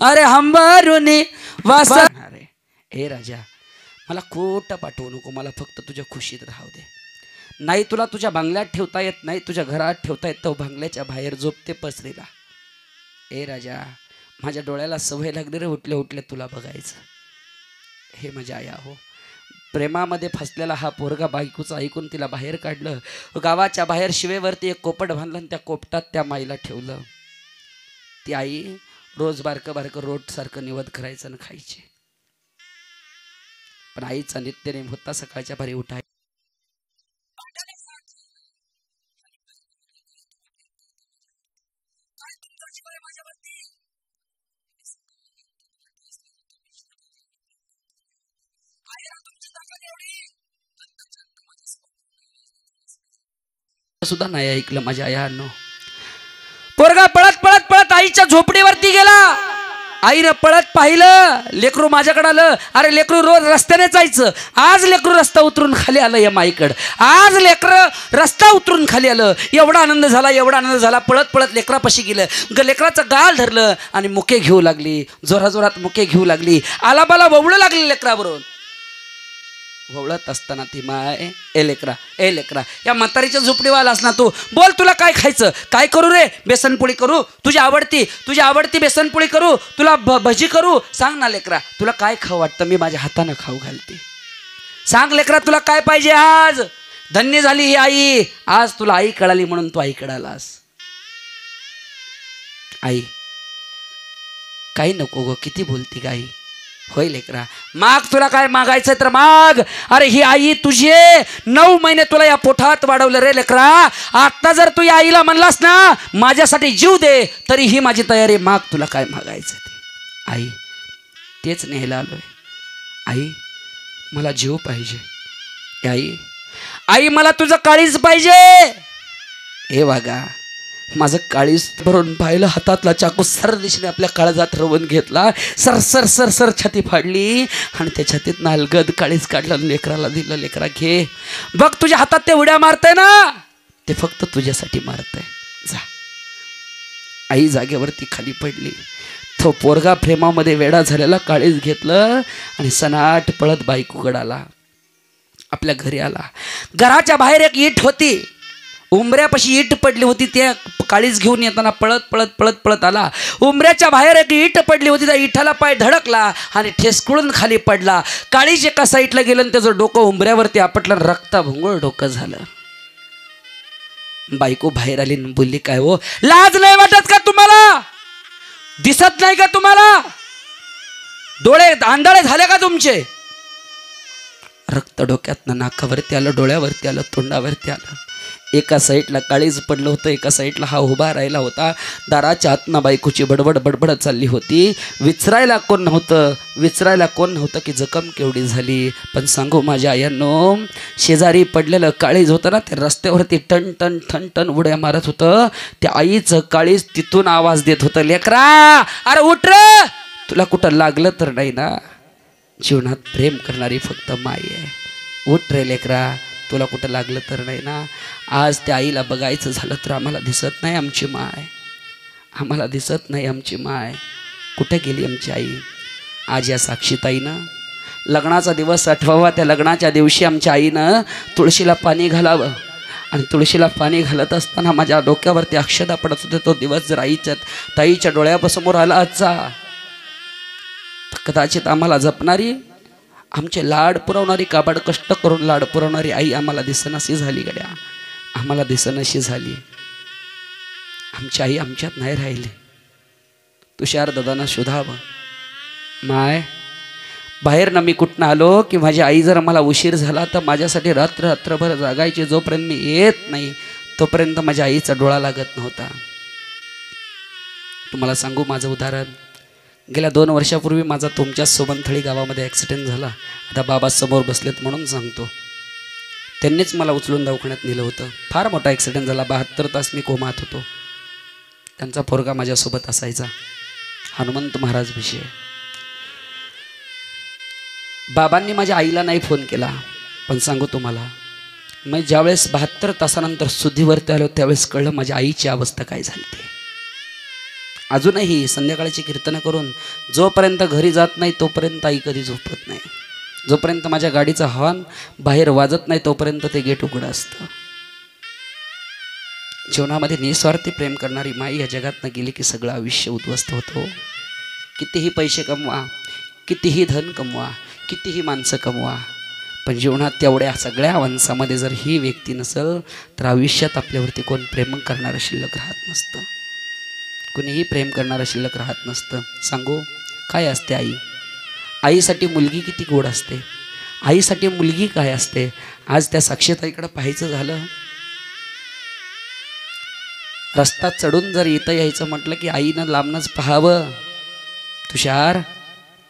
अरे हंबरुनी वास. हे राजा मला खोटं पाठवू नको, मला फक्त तुझ्या खुशीत राहू दे. नाही तुला तुझ्या बंगल्यात ठेवता येत नाही, तुझ्या घरात ठेवता येत, तो बंगल्याच्या बाहेर झोपते पसरीला. हे राजा माझ्या डोळ्याला सवय लागली रे उठले उठले तुला बघायचं. हे माझ्या आया हो, प्रेमामध्ये फसलेला हा पोरगा बायकोचं ऐकून तिला बाहेर काढलं. गावाच्या बाहेर शिवेवरती एक कोपट बांधलं आणि त्या कोपटात त्या माईला ठेवलं. ती आई रोज बारकं बारकं रोटसारखं निवद करायचं आणि खायचे. पण आईचा नित्यनेम होता सकाळच्या भारी उठाय. सुद्धा नाही ऐकलं माझ्या आयानं. पोरगा पळत पळत पळत आईच्या झोपडीवरती गेला. आईनं पळत पाहिलं, लेकरू माझ्याकडे आलं. अरे लेकरू रोज रस्त्याने जायचं, आज लेकरू रस्ता उतरून खाली आलं या माईकडं. आज लेकरं रस्ता उतरून खाली आलं. एवढा आनंद झाला, एवढा आनंद झाला. पळत पळत लेकरापाशी गेलं, लेकराचं गाल धरलं आणि मुके घेऊ लागली. जोराजोरात मुके घेऊ लागली. आलाबाला ववळू लागली लेकराबरोबर. ववळत असताना ती माय, ए लेकरा या म्हातारीच्या झोपडीवाला ना तू, बोल तुला काय खायचं. काय करू रे, बेसनपोळी करू, तुझी आवडती बेसनपोळी करू, तुला भजी करू. सांग ना लेकरा तुला काय खाऊ वाटतं, मी माझ्या हातानं खाऊ घालते. सांग लेकरा तुला काय पाहिजे आज. धन्य झाली ही आई, आज तुला आई कळाली म्हणून तू आईकडे आलास. आई काही नको ग, किती बोलती ग आई. होय लेकरा माग, तुला काय मागायचं तर माग. अरे ही आई तुझी 9 महिने तुला या पोठात वाढवलं रे लेकरा. आता जर तू या आईला म्हणलास ना माझ्यासाठी जीव दे, तरी ही माझी तयारी. माग तुला काय मागायचं ते. आई तेच न्यायला आलोय. आई मला जीव पाहिजे. आई मला तुझं काळीज पाहिजे. हे वागा माझं काळीज भरून पाहिलं, हातातला चाकू सर दिशेने आपल्या काळजात रवून घेतला. सर सर सर सर छाती फाडली आणि त्या छातीत नालगद काळीज काढलं, लेकराला दिलं. लेकरा घे बघ, तुझ्या हातात ते उड्या मारतंय ना, ते फक्त तुझ्यासाठी मारतंय. जा. आई जागेवरती खाली पडली. तो पोरगा प्रेमामध्ये वेडा झालेला काळीज घेतलं आणि सनाट पळत बायकोकडे आला, आपल्या घरी आला. घराच्या बाहेर एक इट होती, उंबऱ्यापाशी इट पडली होती. त्या काळीज घेऊन येताना पळत पळत पळत पळत आला. उंबऱ्याच्या बाहेर एक इट पडली होती, त्या इठाला पाय धडकला आणि ठेसकुळून खाली पडला. काळीज एका साईडला गेलं आणि त्याचं डोकं उंबऱ्यावरती आपटलं, रक्ताभोंगळ डोकं झालं. बायको बाहेर आली आणि बोलली, काय हो लाज नाही वाटत का तुम्हाला, दिसत नाही का तुम्हाला, डोळे आंधळे झाले का तुमचे. रक्त डोक्यातनं नाकावरती आलं, डोळ्यावरती आलं, तोंडावरती आलं. एका साईडला काळीज पडलं होतं, एका साईडला हा उभा राहिला होता. दाराच्या आतनं बायकोची बडबड बडबड चालली होती. विचारायला कोण नव्हतं की जखम केवढी झाली. पण सांगू माझ्या आयांनो, शेजारी पडलेलं काळीज होतं ना, ते रस्त्यावरती टन टन ठन टन उड्या मारत होतं. त्या आईचं काळीज तिथून आवाज देत होतं, लेकरा अरे उठ रे, तुला कुठं लागलं तर नाही ना. जीवनात प्रेम करणारी फक्त माई आहे. उठ रे लेकरा, तुला कुठं लागलं तर नाही ना. आज त्या आईला बघायचं झालं तर आम्हाला दिसत नाही आमची माय. कुठे गेली आमची आई. आज या साक्षीताईनं लग्नाचा दिवस आठवावा. त्या लग्नाच्या दिवशी आमच्या आईनं तुळशीला पाणी घालावं, आणि तुळशीला पाणी घालत असताना माझ्या डोक्यावरती अक्षता पडत होते. तो दिवस जर ताईच्या डोळ्यासमोर आला आजचा, कदाचित आम्हाला जपणारी, आमचे लाड पुरवणारी, काबाड कष्ट करून लाड पुरवणारी आई आम्हाला दिसनाशी झाली गड्या. आम्हाला दिसनाशी झाली. आमची आई आमच्यात नाही राहिली. तुषार दादांना शोधावं. माय बाहेरनं मी कुठनं आलो की माझी आई जर मला उशीर झाला तर माझ्यासाठी रात्रभर जागायची. जोपर्यंत मी येत नाही तोपर्यंत माझ्या आईचा डोळा लागत नव्हता. तुम्हाला सांगू माझं उदाहरण. गेल्या 2 वर्षापूर्वी माझा तुमच्या सोबनथळी गावामध्ये ॲक्सिडेंट झाला. आता बाबा समोर बसलेत म्हणून सांगतो. त्यांनीच मला उचलून दवाखान्यात नेलं होतं. फार मोठा ॲक्सिडेंट झाला. 72 तास मी कोमात होतो. त्यांचा पोरगा माझ्यासोबत असायचा, हनुमंत महाराज विषय. बाबांनी माझ्या आईला नाही फोन केला. पण सांगू तुम्हाला, मी ज्यावेळेस 72 तासानंतर सुधीवरती आलो त्यावेळेस कळलं माझ्या आईची अवस्था काय झाली ते. अजूनही संध्याकाळची कीर्तनं करून जोपर्यंत घरी जात नाही तोपर्यंत आई कधी झोपत नाही. जोपर्यंत माझ्या गाडीचा हॉर्न बाहेर वाजत नाही तोपर्यंत ते गेट उघडं असतं. जीवनामध्ये निस्वार्थी प्रेम करणारी माई या जगातनं गेली की सगळं आयुष्य उद्ध्वस्त होतो. कितीही पैसे कमवा, कितीही धन कमवा, कितीही माणसं कमवा, पण जीवनात तेवढ्या सगळ्या माणसामध्ये जर ही व्यक्ती नसेल तर आयुष्यात आपल्यावरती कोण प्रेम करणारं शिल्लक राहत नसतं. कुणीही प्रेम करणारं शिल्लक राहत नसतं. सांगू काय असते आई. आईसाठी मुलगी किती गोड असते. आईसाठी मुलगी काय असते. आज त्या साक्षीताईकडे पाहायचं झालं, रस्ता चढून जर इथं यायचं म्हटलं की आईनं लांबनच पाहावं. तुषार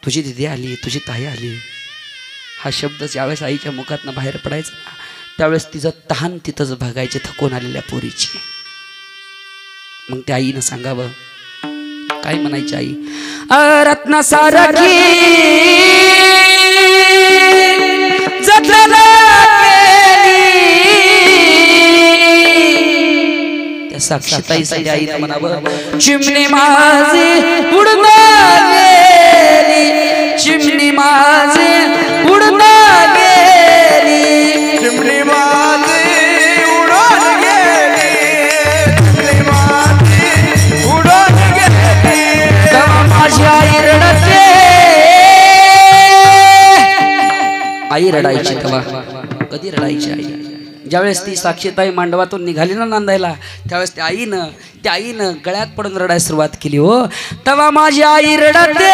तुझी दिदी आली, तुझी ताई आली. हा शब्द ज्यावेळेस आईच्या मुखातनं बाहेर पडायचा त्यावेळेस तिचं तहान तिथंच भागायचे थकून आलेल्या पोरीची. मग त्या आईनं सांगावं, काय म्हणायची आई. रत्न सारखी जतन केली. त्या साक्षीताईसाठी आईनं म्हणावं, चिमणी माझी उडून गेली, चिमणी माझी उडून गेली, चिमणी माझी उडून गेली, चिमणी माझी उडून गेली. तेव्हा माझी आई रडते. आई रडायची तेव्हा. कधी रडायची आई. ज्यावेळेस ती साक्षीताई मांडवातून निघाली ना नांदायला त्यावेळेस त्या आईनं गळ्यात पडून रडायला सुरुवात केली. हो तेव्हा माझी आई रडते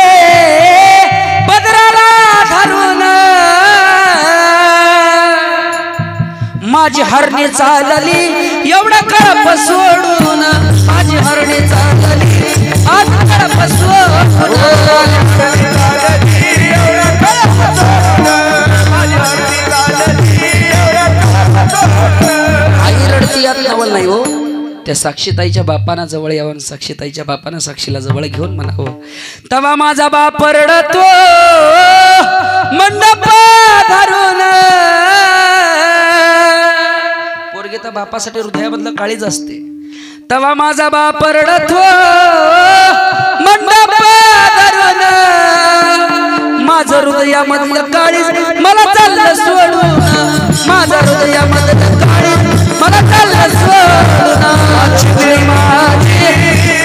पदराला धरून, माझी हरणी चालली एवढं कळप सोडून, माझी हरणी चालली आज कळप सोडून. आई रडती यात नवल नाही हो. त्या साक्षीताईच्या बापाना जवळ यावं, साक्षीताईच्या बापानं साक्षीला जवळ घेऊन म्हणावं, तवा माझा बाप रडतो मंडप धरून. पोरगी तर बापासाठी हृदयामधलं काळीज असते. तवा माझा बाप रडतो मंडप धरून, माझं हृदयामधलं काळीज मला चाललं सोडून, माझं हृदयामधलं काळीज मला चाललं सोडून. चिमणी माझी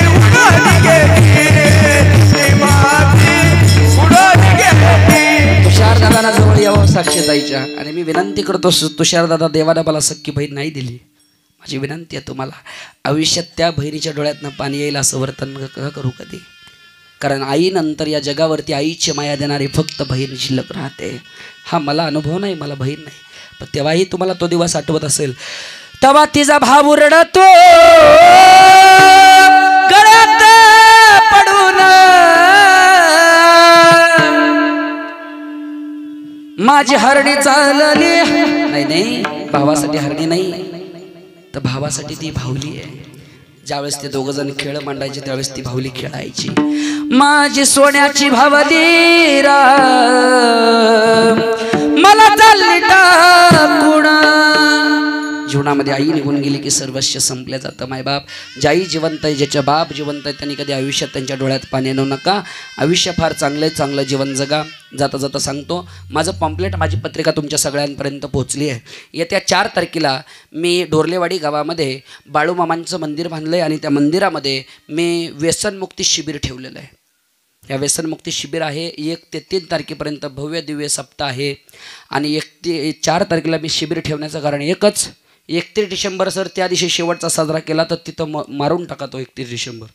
उडून गेली, चिमणी माझी उडून गेली. तुषार दादाला जवळ यावं साक्षीताईच्या. आणि मी विनंती करतो, तुषार दादा देवाला मला सख्खी बहीण नाही दिली. माझी विनंती आहे तुम्हाला, आयुष्यात त्या बहिणीच्या डोळ्यातनं पाणी येईल असं वर्तन करू कधी. कारण आईनंतर या जगावरती आईची माया देणारी फक्त बहीण शिल्लक राहते. हा मला अनुभव नाही, मला बहीण नाही, पण तेव्हाही तुम्हाला तो दिवस आठवत असेल. तवा तिचा भाऊ रडतो गळ्यात पडून, माझी हरणी चालली. नाही भावासाठी हरणी नाही, तर भावासाठी ती भावली आहे. ज्यावेळेस ते दोघ जण खेळ मांडायचे त्यावेळेस ती भावली खेळायची. माझी सोन्याची भावली रा मला चालली टाकून. जीवनामध्ये आई निघून गेली की सर्वस्व संपलं जातं. मायबाप ज्याई जिवंत आहे, ज्याच्या बाप जिवंत आहे, त्यांनी कधी आयुष्यात त्यांच्या डोळ्यात पाणी आणू नका. आयुष्य फार चांगलं आहे, चांगलं जीवन जगा. जाता जाता सांगतो, माझं पॉम्पलेट, माझी पत्रिका तुमच्या सगळ्यांपर्यंत पोहोचली आहे. येत्या 4 तारखेला मी डोरलेवाडी गावामध्ये बाळूमामांचं मंदिर बांधलं आहे आणि त्या मंदिरामध्ये मी व्यसनमुक्ती शिबिर ठेवलेलं आहे. या व्यसनमुक्ती शिबिर आहे 1 ते 3 तारखेपर्यंत भव्य दिव्य सप्ताह आहे. आणि 1 ते 4 तारखेला मी शिबिर ठेवण्याचं कारण एकच, 31 डिसेंबर सर त्या दिवशी शेवटचा साजरा केला तर तिथं मारून टाका तो 31 डिसेंबर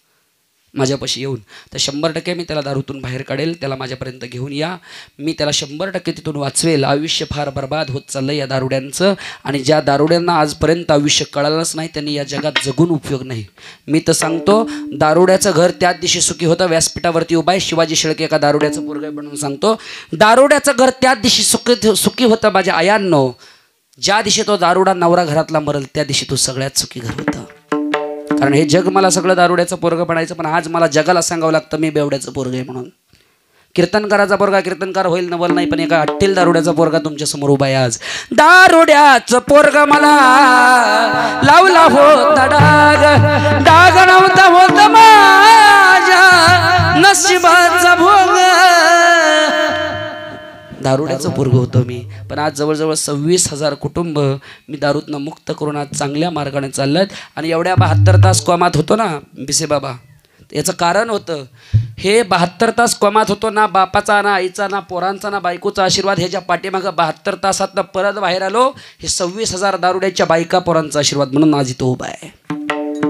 माझ्यापाशी येऊन. तर 100% मी त्याला दारूतून बाहेर काढेल, त्याला माझ्यापर्यंत घेऊन या, मी त्याला 100% तिथून वाचवेल. आयुष्य फार बर्बाद होत चाललं या दारुड्यांचं, आणि ज्या दारुड्यांना आजपर्यंत आयुष्य कळालंच नाही त्यांनी या जगात जगून उपयोग नाही. मी तर सांगतो, दारुड्याचं घर त्याच दिवशी सुखी होतं. व्यासपीठावरती उभा आहे शिवाजी शेळके एका दारुड्याचं पोरगं म्हणून सांगतो, दारुड्याचं घर त्याच दिवशी सुखी होतं माझ्या आयांनो. ज्या दिवशी तो दारुडा नवरा घरातला मरल त्या दिवशी तो सगळ्यात सुखी घर होतं. कारण हे जग मला सगळं दारुड्याचं पोरगं म्हणायचं, पण आज मला जगाला सांगावं लागतं मी बेवड्याचं पोरगं आहे म्हणून. कीर्तनकाराचा पोरगा कीर्तनकार होईल नवल नाही, पण एका अट्टील दारुड्याचा पोरगा तुमच्या समोर उभा आहे आज. दारुड्याचं पोरगा मला लावला होता डाग, डाग नव्हता होता माझ्या नशिबाचा भोग. दारुड्याचं पोरगं होतं मी, पण आज जवळजवळ 26,000 कुटुंब मी दारूतनं मुक्त करून आज चांगल्या मार्गाने चाललेत. आणि एवढ्या 72 तास कोमात होतो ना बिसे बाबा, याचं कारण होतं हे 72 तास कोमात होतो ना, बापाचा ना आईचा ना पोरांचा ना बायकोचा आशीर्वाद, ह्याच्या पाठीमागं 72 तासातनं परत बाहेर आलो, हे 26,000 दारुड्याच्या बायका पोरांचा आशीर्वाद, म्हणून आज इथं उभा आहे.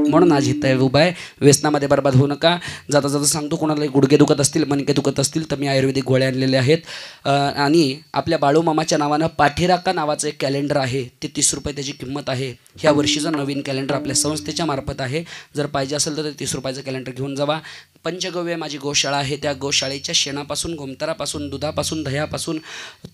म्हणून आज इथं उभा आहे. व्यसनामध्ये बर्बाद होऊ नका. जाता जाता सांगतो, कोणाला गुडघे दुखत असतील, मणके दुखत असतील तर मी आयुर्वेदिक गोळ्या आणलेल्या आहेत. आणि आपल्या बाळूमामाच्या नावानं पाठीराका नावाचं एक कॅलेंडर आहे, ते 30 रुपये त्याची किंमत आहे. ह्या वर्षीचं नवीन कॅलेंडर आपल्या संस्थेच्या मार्फत आहे. जर पाहिजे असेल तर 30 रुपयाचं कॅलेंडर घेऊन जावा. पंचगव्य माझी गोशाळा आहे, त्या गोशाळेच्या शेणापासून, गोमतारापासून, दुधापासून, दह्यापासून,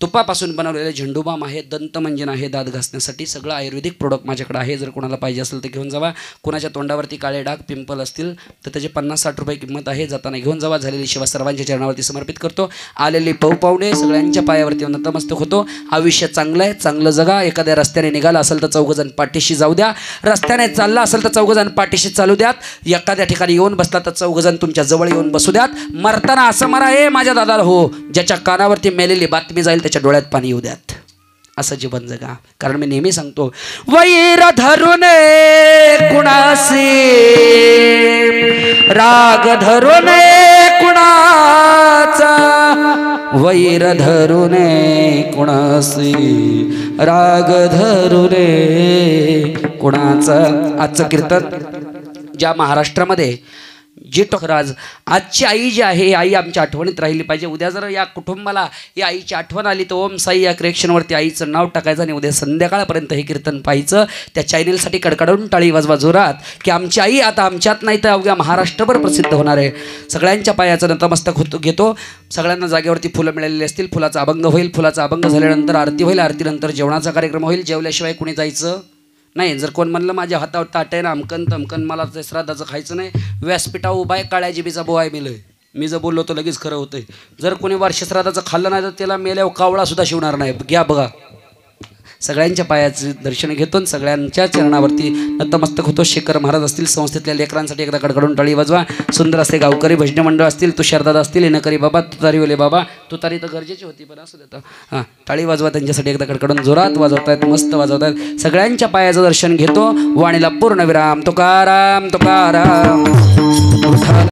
तुपापासून बनवलेले झेंडूबाम आहे, दंतमंजन आहे, दात घासण्यासाठी सगळं आयुर्वेदिक प्रोडक्ट माझ्याकडे आहे. जर कोणाला पाहिजे असेल तर घेऊन जावा. कोणाच्या तोंडावरती काळे डाग पिंपल असतील तर त्याचे 50-60 रुपये किंमत आहे, जाताना घेऊन जावा. झालेली सेवा सर्वांच्या चरणावरती समर्पित करतो. आलेली पाहुणे सगळ्यांच्या पायावरती नतमस्तक होतो. आयुष्य चांगलं आहे, चांगलं जगा. एखाद्या रस्त्याने निघाला असेल तर 4 जण पाठीशी जाऊ द्या. रस्त्याने चालला असेल तर 4 जण पाठीशी चालू द्यात. एखाद्या ठिकाणी येऊन बसला तर 4 जण तुमच्या जवळ येऊन बसू द्यात. मरताना असं मरा, हे माझ्या दादाला हो, ज्याच्या कानावरती मेलेली बातमी जाईल त्याच्या डोळ्यात पाणी येऊ द्यात. असं जीवन जगा. कारण मी नेहमी सांगतो, वैर धरून कुणासी, राग धरून कुणाचा, वैर धरून कुणासी, राग धरून कुणाचा. आजचं कीर्तन ज्या महाराष्ट्रामध्ये जे टोकराज आजची आई जी आहे, आई आमच्या आठवणीत राहिली पाहिजे. उद्या जर या कुटुंबाला या आईची आठवण आली तर ओम साई या क्रिएशनवरती आईचं नाव टाकायचं आणि उद्या संध्याकाळपर्यंत हे कीर्तन पाहायचं. त्या चॅनेलसाठी कडकडून टाळी वाजवा जोरात, की आमची आई आता आमच्यात नाही तर अवघ्या महाराष्ट्रभर प्रसिद्ध होणार आहे. सगळ्यांच्या पायाचं नतमस्तक घेतो. सगळ्यांना जागेवरती फुलं मिळालेली असतील. फुलाचा अभंग होईल. फुलाचा अभंग झाल्यानंतर आरती होईल. आरतीनंतर जेवणाचा कार्यक्रम होईल. जेवल्याशिवाय कुणी जायचं नाही. जर कोण म्हणलं माझ्या हातावर ताट आहे ना अमकन तमकन, मला ते श्राद्धाचं खायचं नाही, व्यासपीठा उभा आहे, काळ्या जिबीचा बोवाय मिळेल. मी जर बोललो तर लगेच खरं होतंय. जर कोणी वर्षश्राद्धाचं खाल्लं नाही तर त्याला मेल्यावर कावळा सुद्धा शिवणार नाही. घ्या बघा. सगळ्यांच्या पायाचे दर्शन घेतो, सगळ्यांच्या चरणावरती नतमस्तक होतो. शेखर महाराज असतील, संस्थेतल्या लेकरांसाठी एकदा कडकडून टाळी वाजवा. सुंदर असते गावकरी भजनी मंडळ असतील, तुषारदादा असतील, इनकरी बाबा, तुतारीवले बाबा. तुतारी तर गरजेची होती पण असं देतं. हां, टाळी वाजवा त्यांच्यासाठी एकदा कडकडून जोरात वाजवतायत, मस्त वाजवतायत. सगळ्यांच्या पायाचं दर्शन घेतो. वाणीला पूर्ण विराम. तुकाराम तुकाराम.